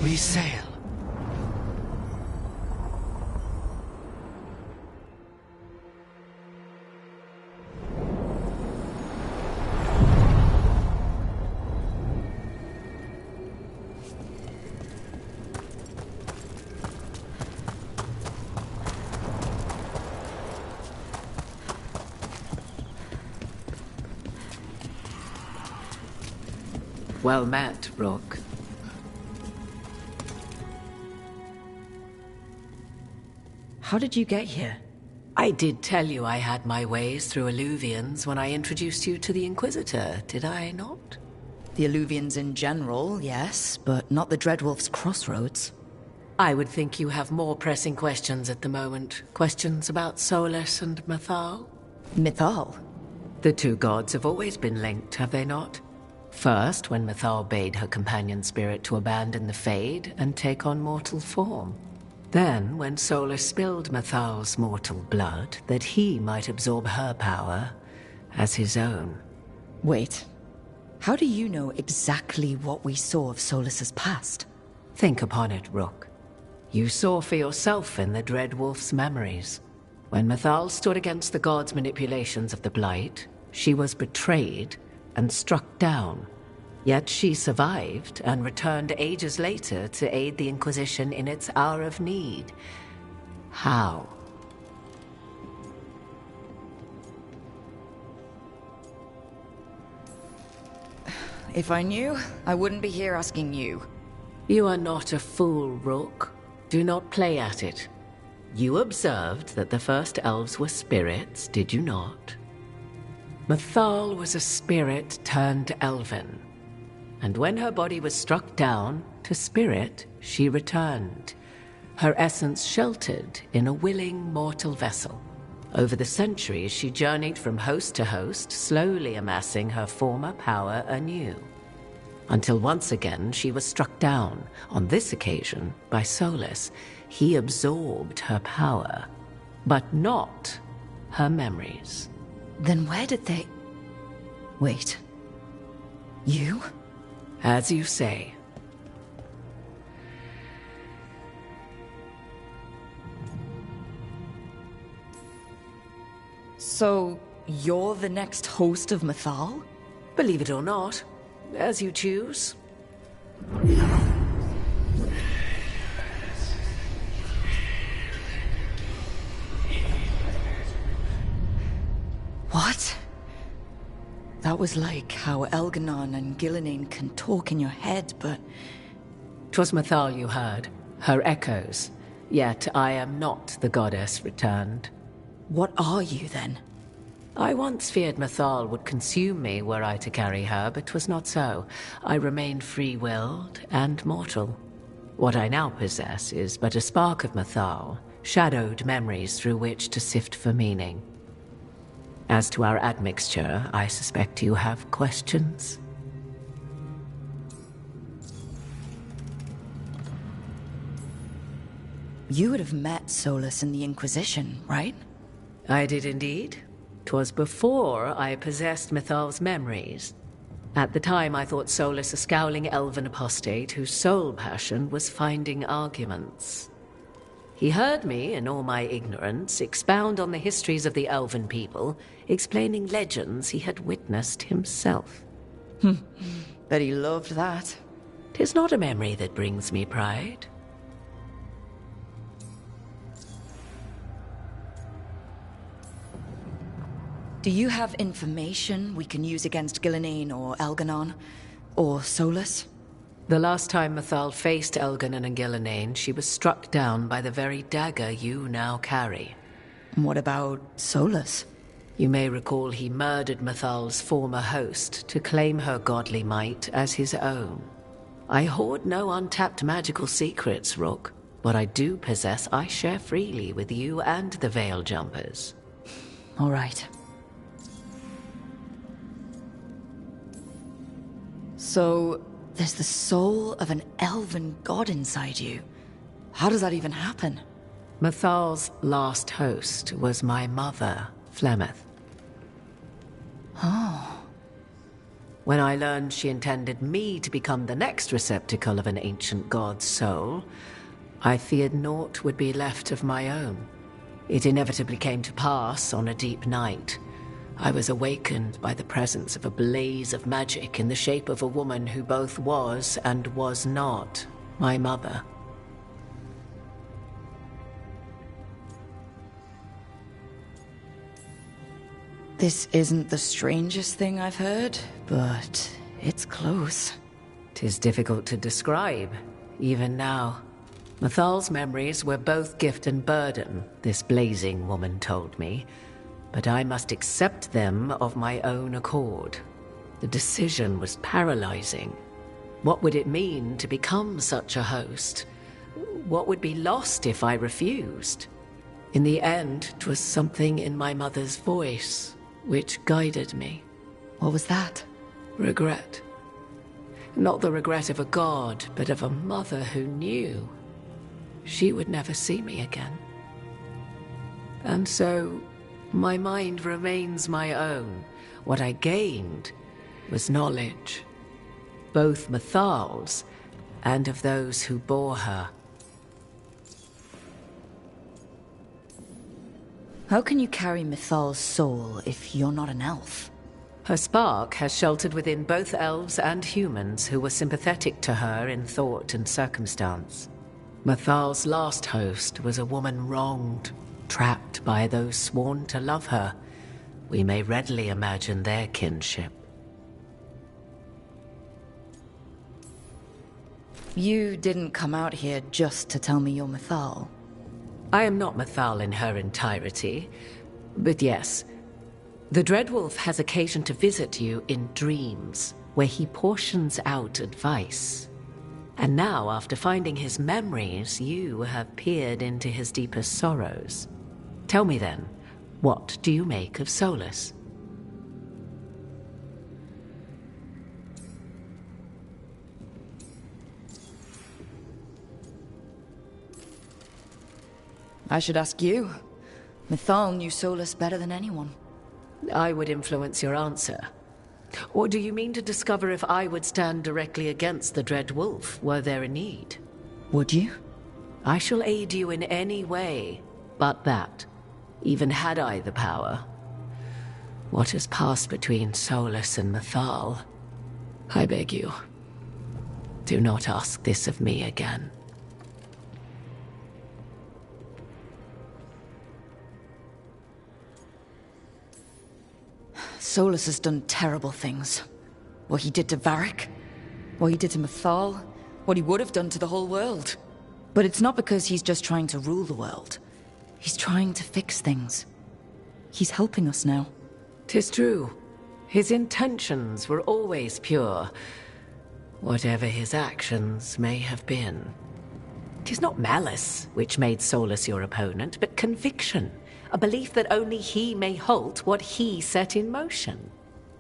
We sail. Well met, Rook. How did you get here? I did tell you I had my ways through Illuvians when I introduced you to the Inquisitor, did I not? The Illuvians in general, yes, but not the Dreadwolf's crossroads. I would think you have more pressing questions at the moment. Questions about Solus and Mythal? Mythal? The two gods have always been linked, have they not? First, when Mythal bade her companion spirit to abandon the Fade and take on mortal form. Then, when Solus spilled Mythal's mortal blood, that he might absorb her power as his own. Wait. How do you know exactly what we saw of Solus's past? Think upon it, Rook. You saw for yourself in the Dreadwolf's memories. When Mythal stood against the gods' manipulations of the Blight, she was betrayed and struck down. Yet she survived and returned ages later to aid the Inquisition in its hour of need. How? If I knew, I wouldn't be here asking you. You are not a fool, Rook. Do not play at it. You observed that the first elves were spirits, did you not? Mythal was a spirit turned elven. And when her body was struck down, to spirit she returned, her essence sheltered in a willing mortal vessel. Over the centuries she journeyed from host to host, slowly amassing her former power anew. Until once again she was struck down, on this occasion by Solus. He absorbed her power, but not her memories. Then where did they... Wait. You? As you say. So, you're the next host of Mythal? Believe it or not, as you choose. What? That was like how Elganon and Gillinane can talk in your head, but... 'Twas Mythal you heard, her echoes. Yet I am not the goddess returned. What are you, then? I once feared Mythal would consume me were I to carry her, but 'twas not so. I remained free-willed and mortal. What I now possess is but a spark of Mythal, shadowed memories through which to sift for meaning. As to our admixture, I suspect you have questions. You would have met Solus in the Inquisition, right? I did indeed. 'Twas before I possessed Mythal's memories. At the time I thought Solus a scowling elven apostate whose sole passion was finding arguments. He heard me, in all my ignorance, expound on the histories of the elven people, explaining legends he had witnessed himself. Bet he loved that. 'Tis not a memory that brings me pride. Do you have information we can use against Gillenane or Elganon? Or Solus? The last time Mathal faced Elganon and Gillenane, she was struck down by the very dagger you now carry. And what about Solus? You may recall he murdered Mathal's former host to claim her godly might as his own. I hoard no untapped magical secrets, Rook. What I do possess, I share freely with you and the Veil Jumpers. All right. So, there's the soul of an elven god inside you. How does that even happen? Mathal's last host was my mother, Flemeth. Oh. When I learned she intended me to become the next receptacle of an ancient god's soul, I feared naught would be left of my own. It inevitably came to pass on a deep night. I was awakened by the presence of a blaze of magic in the shape of a woman who both was and was not my mother. This isn't the strangest thing I've heard, but it's close. 'Tis difficult to describe, even now. Mathal's memories were both gift and burden, this blazing woman told me. But I must accept them of my own accord. The decision was paralyzing. What would it mean to become such a host? What would be lost if I refused? In the end, 'twas something in my mother's voice which guided me. What was that? Regret. Not the regret of a god, but of a mother who knew she would never see me again. And so, my mind remains my own. What I gained was knowledge, both Mathal's and of those who bore her. How can you carry Mathal's soul if you're not an elf? Her spark has sheltered within both elves and humans who were sympathetic to her in thought and circumstance. Mathal's last host was a woman wronged, trapped by those sworn to love her. We may readily imagine their kinship. You didn't come out here just to tell me you're Mathal. I am not Mathal in her entirety, but yes. The Dreadwolf has occasion to visit you in dreams, where he portions out advice. And now, after finding his memories, you have peered into his deepest sorrows. Tell me then, what do you make of Solus? I should ask you. Mathal knew Solus better than anyone. I would influence your answer. Or do you mean to discover if I would stand directly against the Dread Wolf, were there a need? Would you? I shall aid you in any way but that, even had I the power. What has passed between Solus and Mathal? I beg you, do not ask this of me again. Solus has done terrible things. What he did to Varric, what he did to Mathal, what he would have done to the whole world. But it's not because he's just trying to rule the world. He's trying to fix things. He's helping us now. 'Tis true. His intentions were always pure, whatever his actions may have been. 'Tis not malice which made Solus your opponent, but conviction. A belief that only he may halt what he set in motion.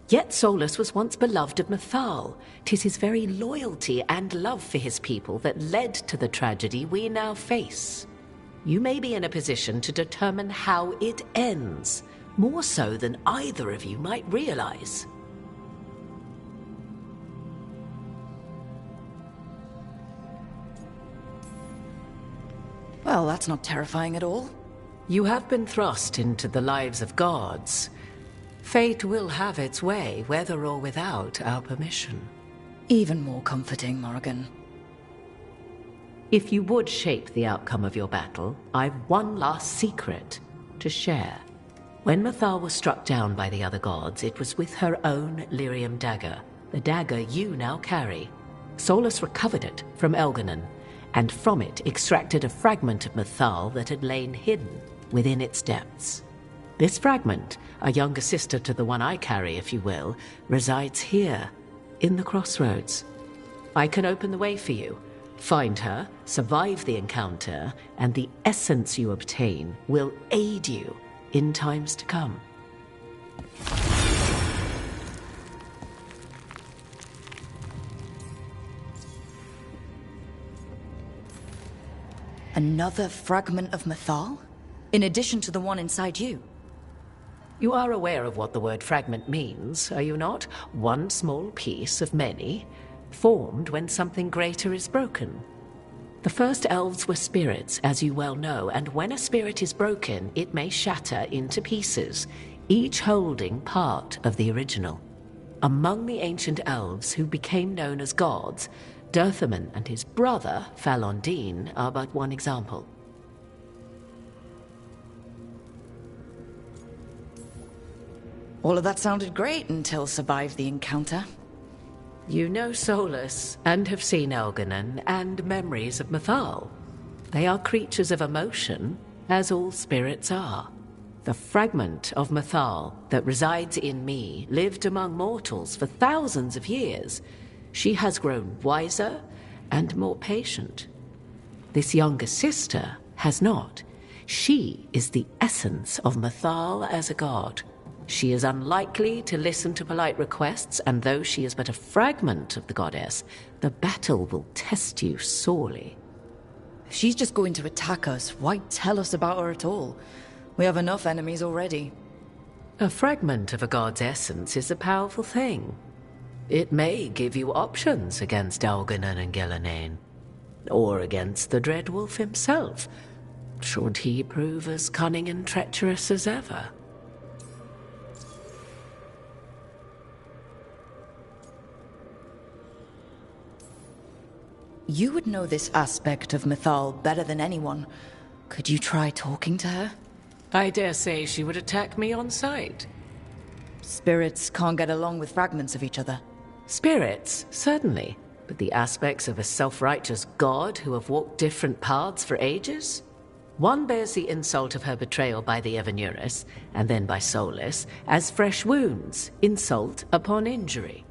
Yet Solus was once beloved of Mathal. 'Tis his very loyalty and love for his people that led to the tragedy we now face. You may be in a position to determine how it ends, more so than either of you might realize. Well, that's not terrifying at all. You have been thrust into the lives of gods. Fate will have its way, whether or without our permission. Even more comforting, Morrigan. If you would shape the outcome of your battle, I've one last secret to share. When Mythal was struck down by the other gods, it was with her own lyrium dagger, the dagger you now carry. Solus recovered it from Elganon, and from it extracted a fragment of Mythal that had lain hidden within its depths. This fragment, a younger sister to the one I carry, if you will, resides here, in the crossroads. I can open the way for you. Find her, survive the encounter, and the essence you obtain will aid you in times to come. Another fragment of Mythal? In addition to the one inside you? You are aware of what the word fragment means, are you not? One small piece of many, formed when something greater is broken. The first elves were spirits, as you well know, and when a spirit is broken, it may shatter into pieces, each holding part of the original. Among the ancient elves who became known as gods, Dirthaman and his brother, Falondine, are but one example. All of that sounded great until survived the encounter. You know Solus, and have seen Elganon, and memories of Mythal. They are creatures of emotion, as all spirits are. The fragment of Mythal that resides in me lived among mortals for thousands of years. She has grown wiser and more patient. This younger sister has not. She is the essence of Mythal as a god. She is unlikely to listen to polite requests, and though she is but a fragment of the goddess, the battle will test you sorely. If she's just going to attack us, why tell us about her at all? We have enough enemies already. A fragment of a god's essence is a powerful thing. It may give you options against Elganon and Ghilanane, or against the Dreadwolf himself, should he prove as cunning and treacherous as ever. You would know this aspect of Mythal better than anyone. Could you try talking to her? I dare say she would attack me on sight. Spirits can't get along with fragments of each other. Spirits, certainly. But the aspects of a self-righteous god who have walked different paths for ages? One bears the insult of her betrayal by the Evanuris, and then by Solus, as fresh wounds, insult upon injury.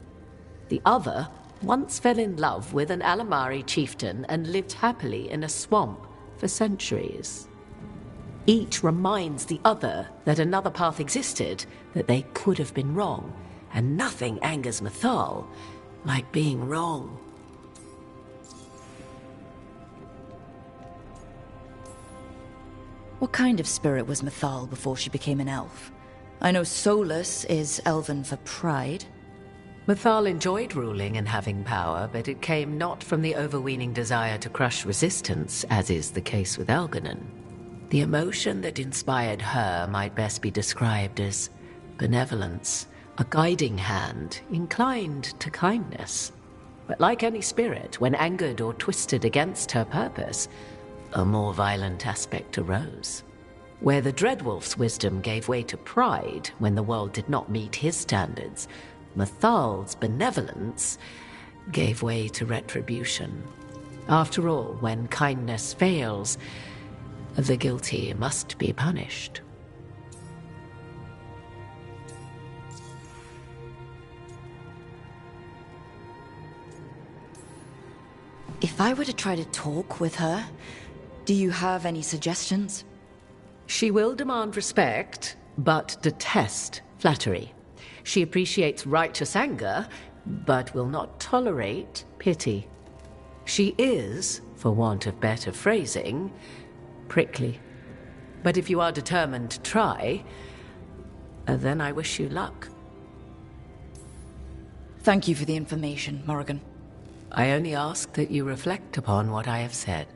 The other once fell in love with an Alamari chieftain and lived happily in a swamp for centuries. Each reminds the other that another path existed, that they could have been wrong, and nothing angers Mythal like being wrong. What kind of spirit was Mythal before she became an elf? I know Solus is elven for pride. Mythal enjoyed ruling and having power, but it came not from the overweening desire to crush resistance, as is the case with Elganon. The emotion that inspired her might best be described as benevolence, a guiding hand, inclined to kindness. But like any spirit, when angered or twisted against her purpose, a more violent aspect arose. Where the Dreadwolf's wisdom gave way to pride when the world did not meet his standards, Mythal's benevolence gave way to retribution. After all, when kindness fails, the guilty must be punished. If I were to try to talk with her, do you have any suggestions? She will demand respect, but detest flattery. She appreciates righteous anger, but will not tolerate pity. She is, for want of better phrasing, prickly. But if you are determined to try, then I wish you luck. Thank you for the information, Morrigan. I only ask that you reflect upon what I have said.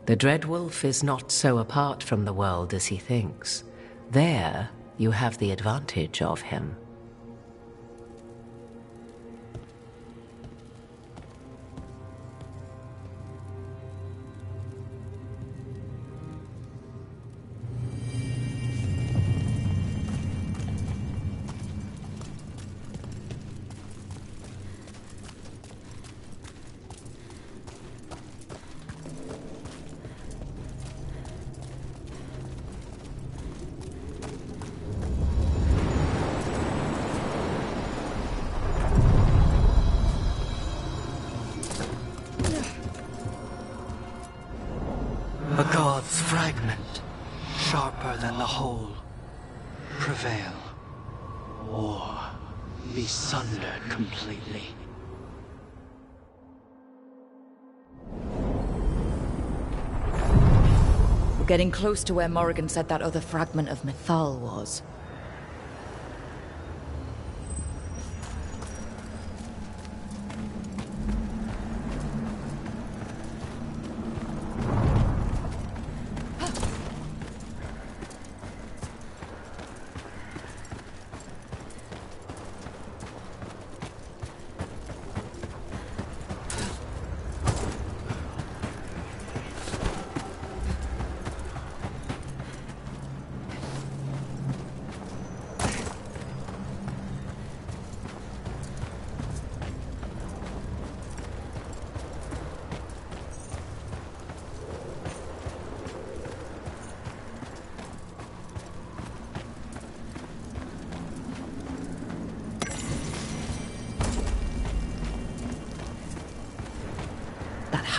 The Dreadwolf is not so apart from the world as he thinks. There, you have the advantage of him. A god's fragment, sharper than the whole, prevail, or be sundered completely. We're getting close to where Morrigan said that other fragment of Mythal was.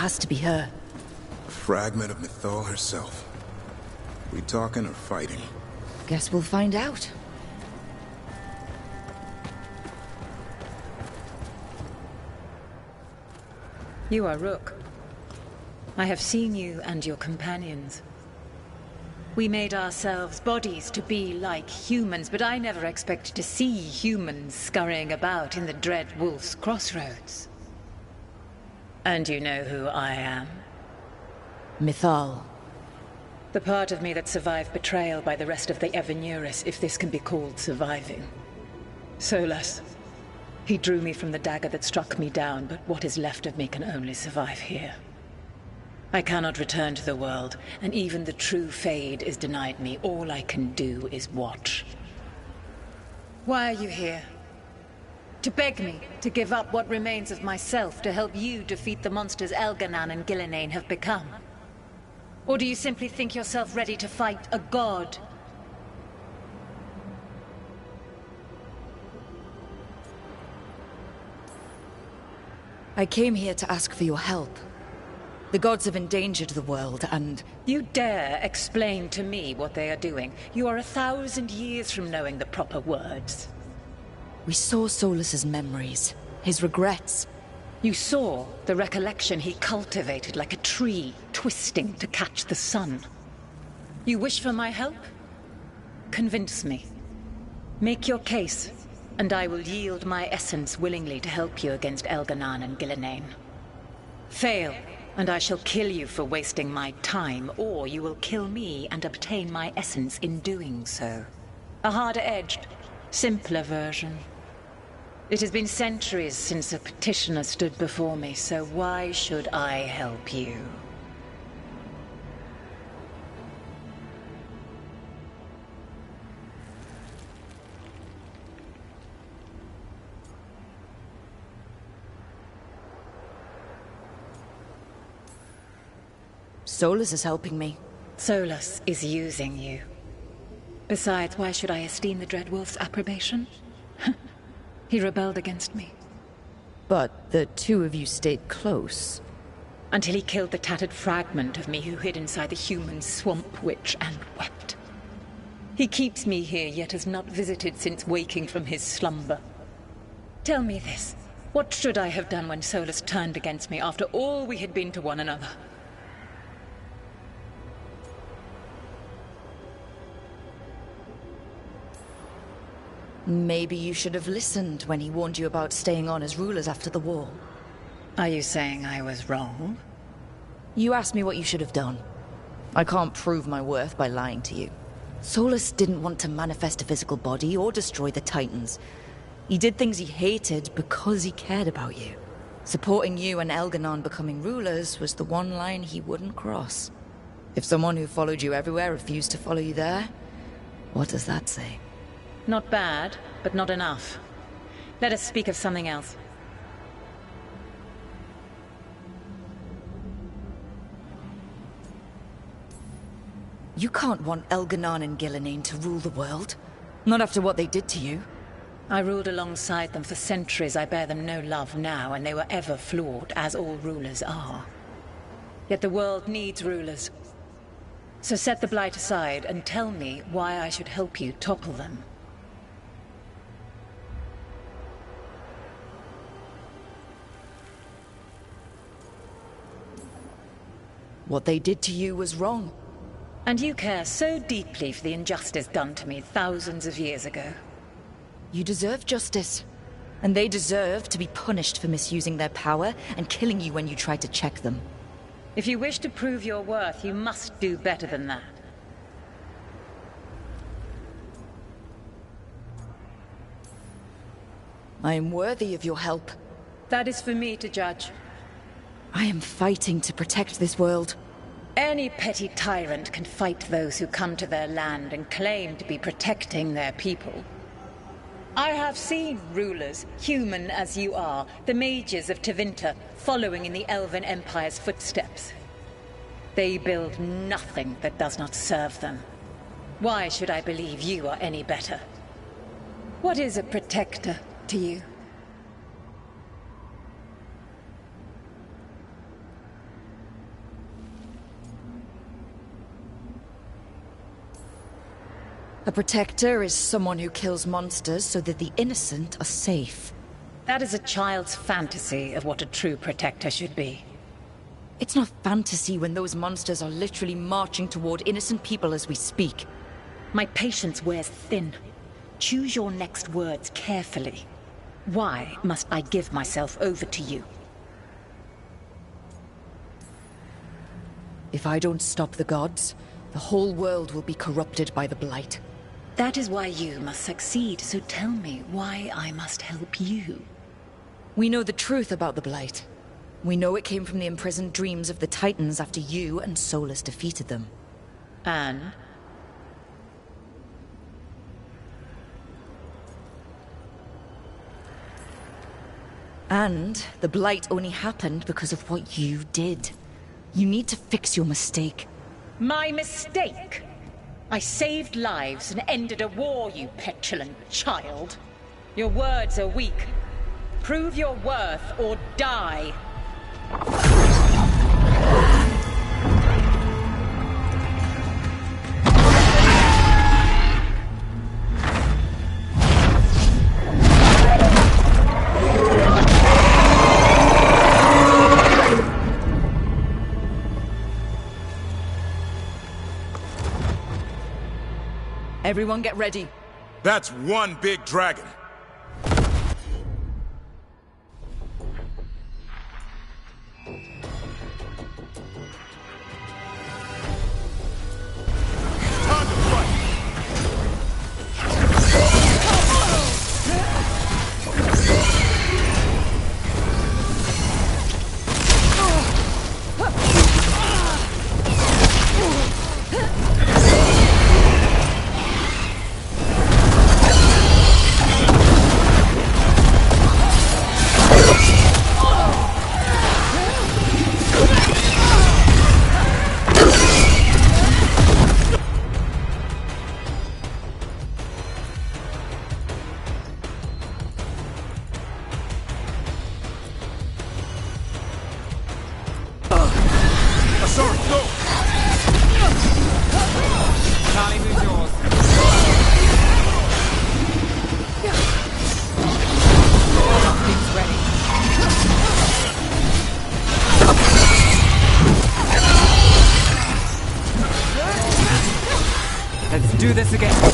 Has to be her. A fragment of Mythal herself. We talking or fighting? Guess we'll find out. You are Rook. I have seen you and your companions. We made ourselves bodies to be like humans, but I never expected to see humans scurrying about in the Dread Wolf's crossroads. And you know who I am? Mythal. The part of me that survived betrayal by the rest of the Evanuris, if this can be called surviving. Solas. He drew me from the dagger that struck me down, but what is left of me can only survive here. I cannot return to the world, and even the true Fade is denied me. All I can do is watch. Why are you here? To beg me to give up what remains of myself to help you defeat the monsters Elganan and Gillenane have become? Or do you simply think yourself ready to fight a god? I came here to ask for your help. The gods have endangered the world, and... You dare explain to me what they are doing? You are 1,000 years from knowing the proper words. We saw Solas's memories, his regrets. You saw the recollection he cultivated like a tree, twisting to catch the sun. You wish for my help? Convince me. Make your case, and I will yield my essence willingly to help you against Elganan and Gillenane. Fail, and I shall kill you for wasting my time, or you will kill me and obtain my essence in doing so. A harder-edged, simpler version. It has been centuries since a petitioner stood before me, so why should I help you? Solas is helping me. Solas is using you. Besides, why should I esteem the Dreadwolf's approbation? He rebelled against me. But the two of you stayed close. Until he killed the tattered fragment of me who hid inside the human swamp witch and wept. He keeps me here, yet has not visited since waking from his slumber. Tell me this. What should I have done when Solas turned against me after all we had been to one another? Maybe you should have listened when he warned you about staying on as rulers after the war. Are you saying I was wrong? You asked me what you should have done. I can't prove my worth by lying to you. Solus didn't want to manifest a physical body or destroy the Titans. He did things he hated because he cared about you. Supporting you and Elganon becoming rulers was the one line he wouldn't cross. If someone who followed you everywhere refused to follow you there, what does that say? Not bad, but not enough. Let us speak of something else. You can't want Elganon and Gillenane to rule the world. Not after what they did to you. I ruled alongside them for centuries. I bear them no love now, and they were ever flawed, as all rulers are. Yet the world needs rulers. So set the Blight aside and tell me why I should help you topple them. What they did to you was wrong. And you care so deeply for the injustice done to me thousands of years ago. You deserve justice. And they deserve to be punished for misusing their power and killing you when you tried to check them. If you wish to prove your worth, you must do better than that. I am worthy of your help. That is for me to judge. I am fighting to protect this world. Any petty tyrant can fight those who come to their land and claim to be protecting their people. I have seen rulers, human as you are, the mages of Tevinter, following in the Elven Empire's footsteps. They build nothing that does not serve them. Why should I believe you are any better? What is a protector to you? A protector is someone who kills monsters so that the innocent are safe. That is a child's fantasy of what a true protector should be. It's not fantasy when those monsters are literally marching toward innocent people as we speak. My patience wears thin. Choose your next words carefully. Why must I give myself over to you? If I don't stop the gods, the whole world will be corrupted by the Blight. That is why you must succeed, so tell me why I must help you. We know the truth about the Blight. We know it came from the imprisoned dreams of the Titans after you and Solus defeated them. And? And the Blight only happened because of what you did. You need to fix your mistake. My mistake? I saved lives and ended a war, you petulant child. Your words are weak. Prove your worth or die. Everyone get ready. That's one big dragon. Time to fight. Let's do this again. I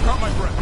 caught my breath.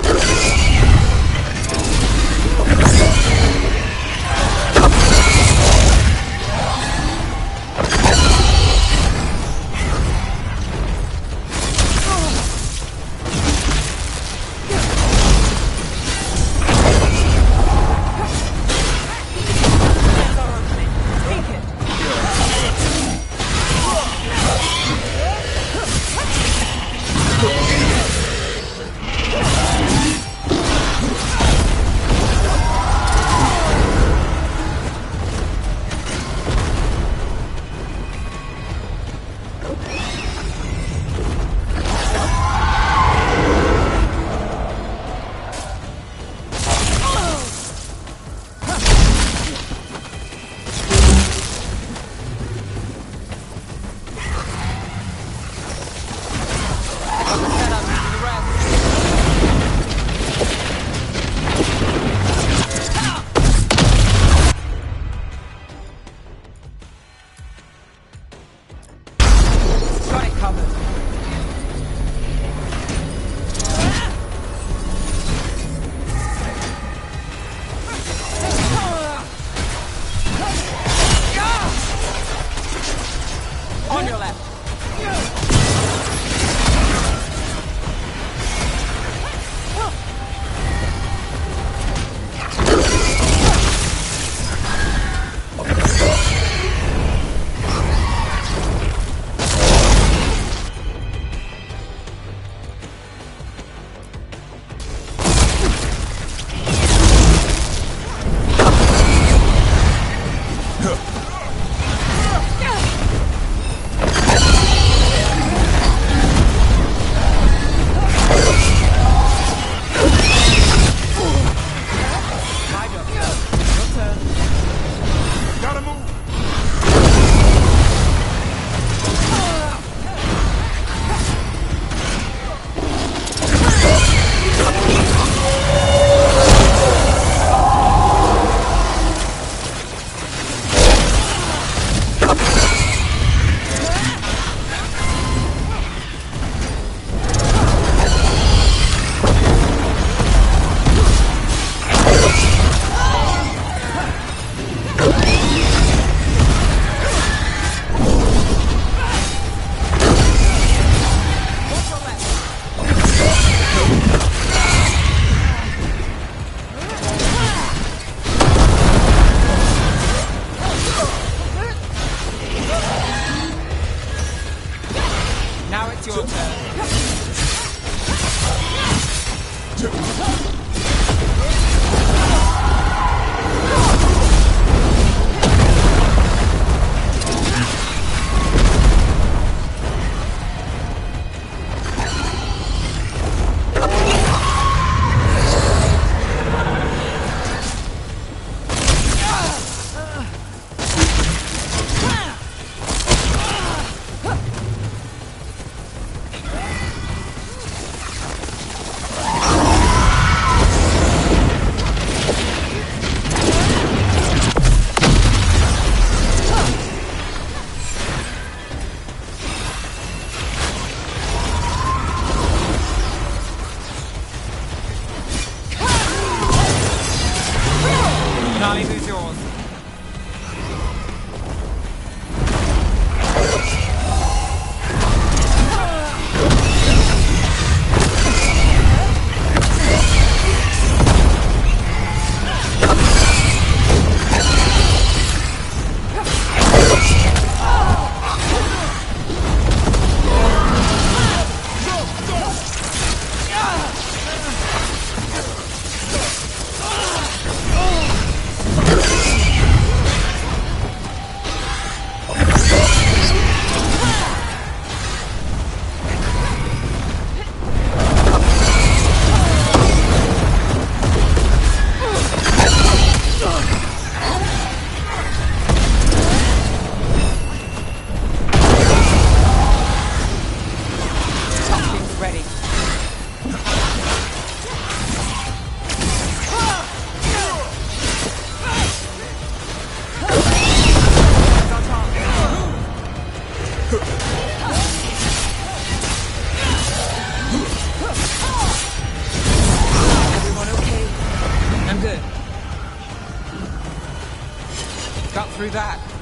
through that.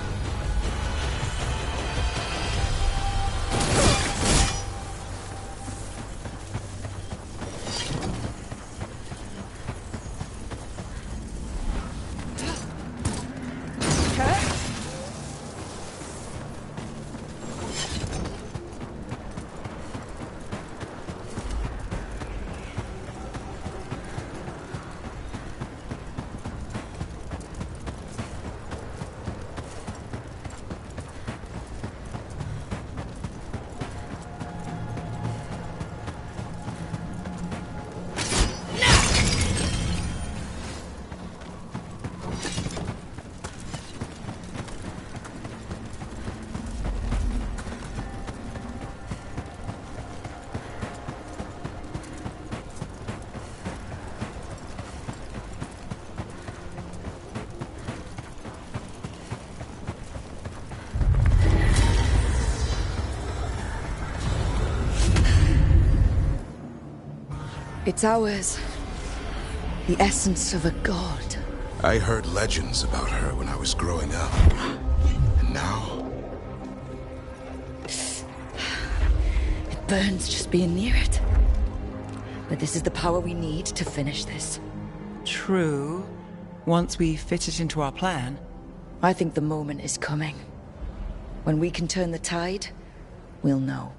It's ours. The essence of a god. I heard legends about her when I was growing up. And now? It burns just being near it. But this is the power we need to finish this. True. Once we fit it into our plan. I think the moment is coming. When we can turn the tide, we'll know.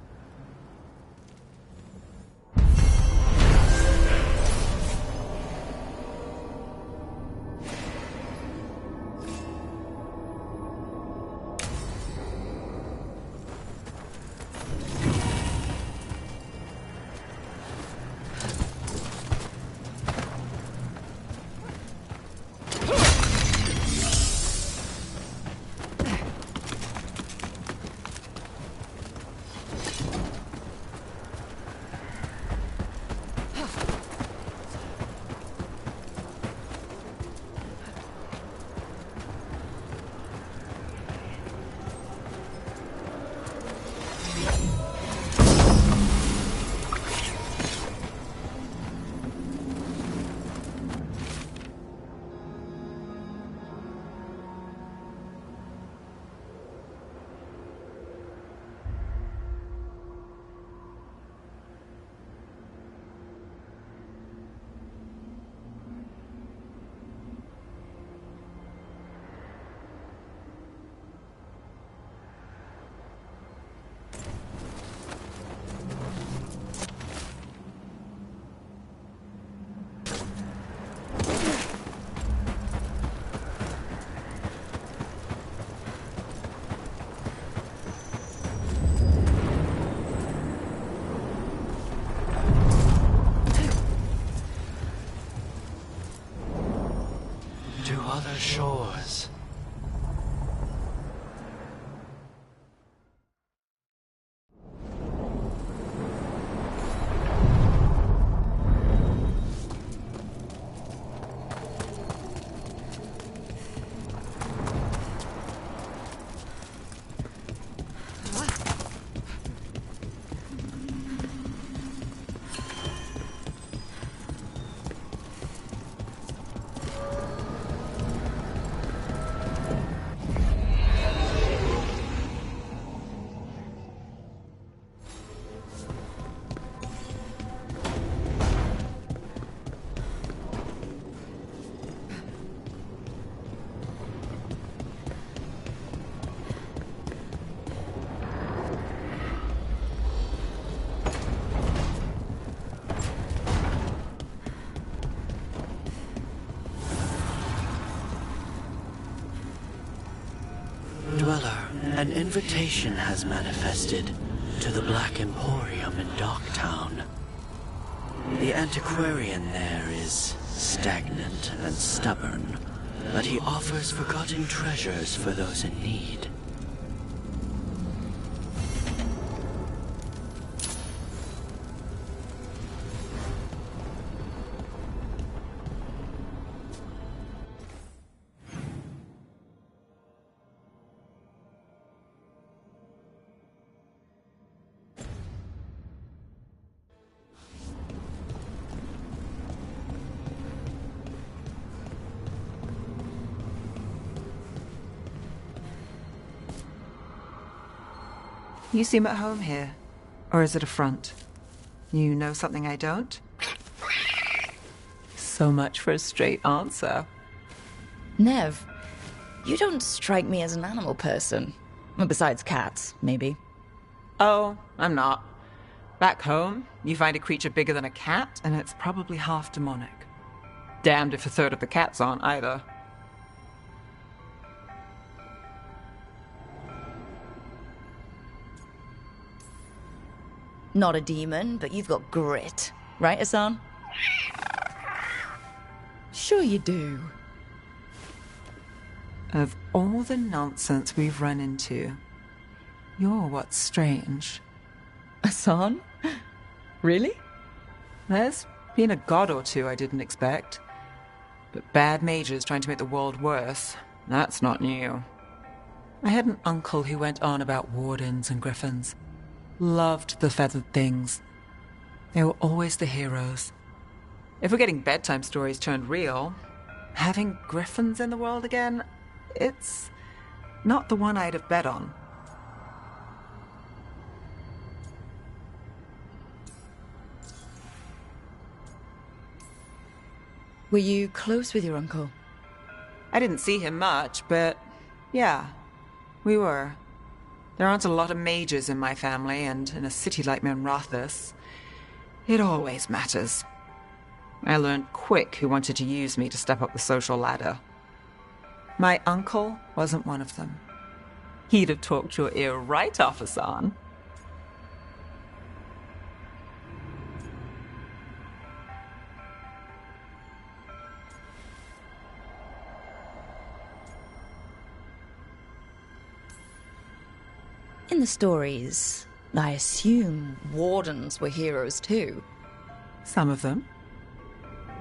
To other shores. Dweller, an invitation has manifested to the Black Emporium in Docktown. The antiquarian there is stagnant and stubborn, but he offers forgotten treasures for those in need. You seem at home here. Or is it a front? You know something I don't? So much for a straight answer. Nev, you don't strike me as an animal person. Well, besides cats, maybe. Oh, I'm not. Back home, you find a creature bigger than a cat, and it's probably half demonic. Damned if a third of the cats aren't either. Not a demon, but you've got grit. Right, Hassan? Sure you do. Of all the nonsense we've run into, you're what's strange. Hassan? Really? There's been a god or two I didn't expect. But bad mages trying to make the world worse, that's not new. I had an uncle who went on about wardens and griffins. Loved the feathered things. They were always the heroes. If we're getting bedtime stories turned real, having griffins in the world again, it's not the one I'd have bet on. Were you close with your uncle? I didn't see him much, but yeah, we were. There aren't a lot of mages in my family, and in a city like Menrathus, it always matters. I learned quick who wanted to use me to step up the social ladder. My uncle wasn't one of them. He'd have talked your ear right off, Hassan. In the stories, I assume wardens were heroes too. Some of them.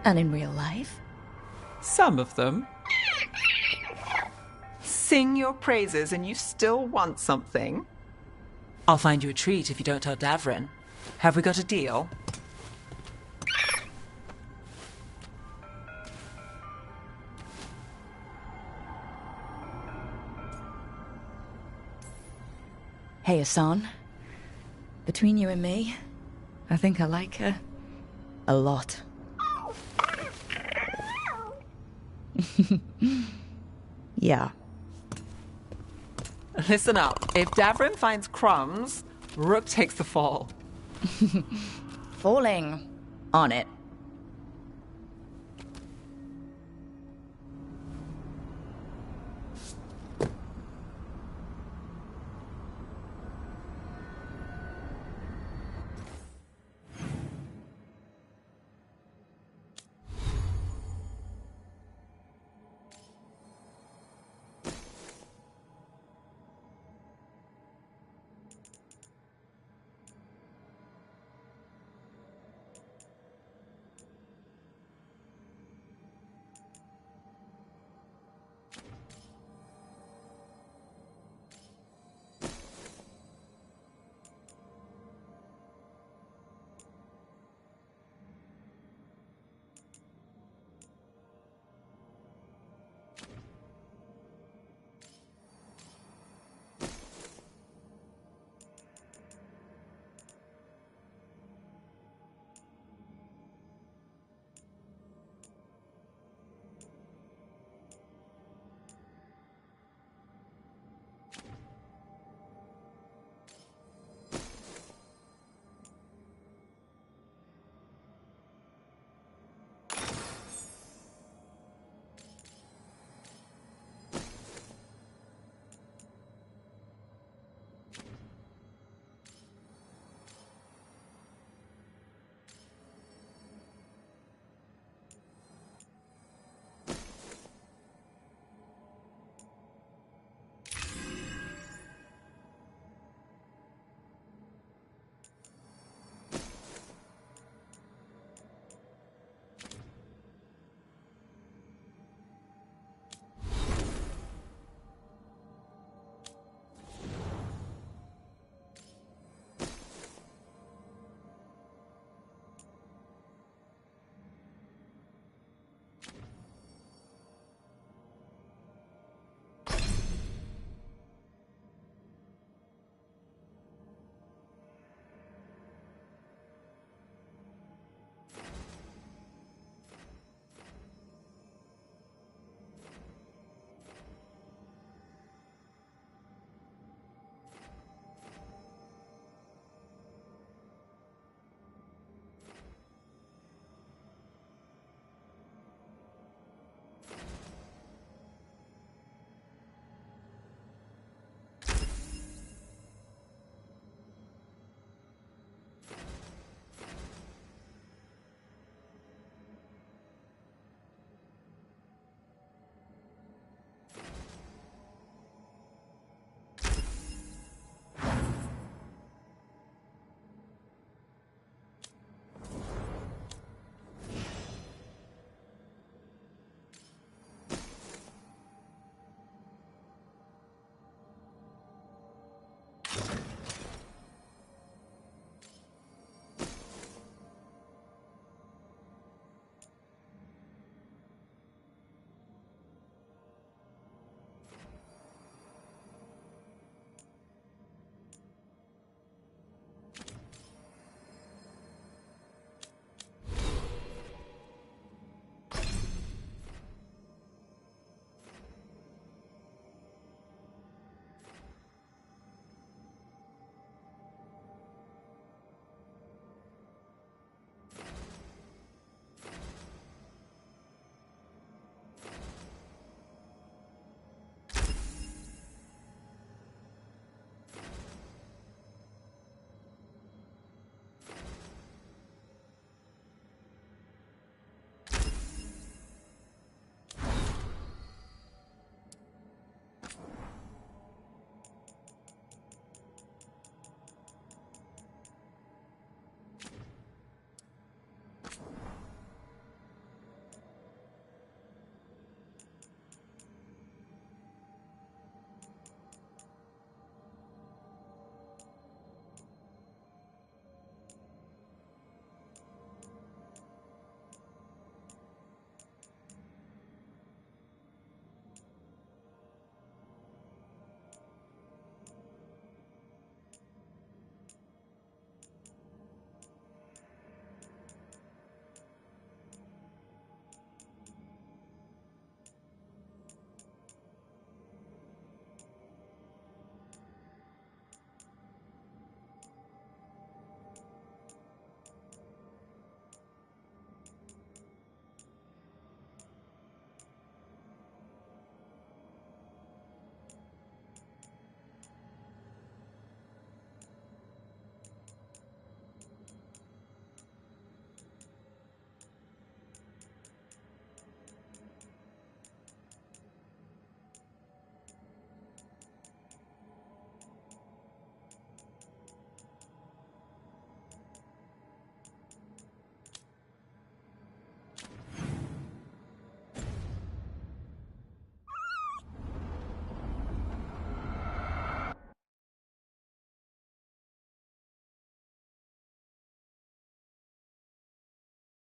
And in real life? Some of them. Sing your praises and you still want something? I'll find you a treat if you don't tell Davrin. Have we got a deal? Hey, Hassan. Between you and me, I think I like her a lot. Yeah. Listen up. If Davrin finds crumbs, Rook takes the fall. Falling on it.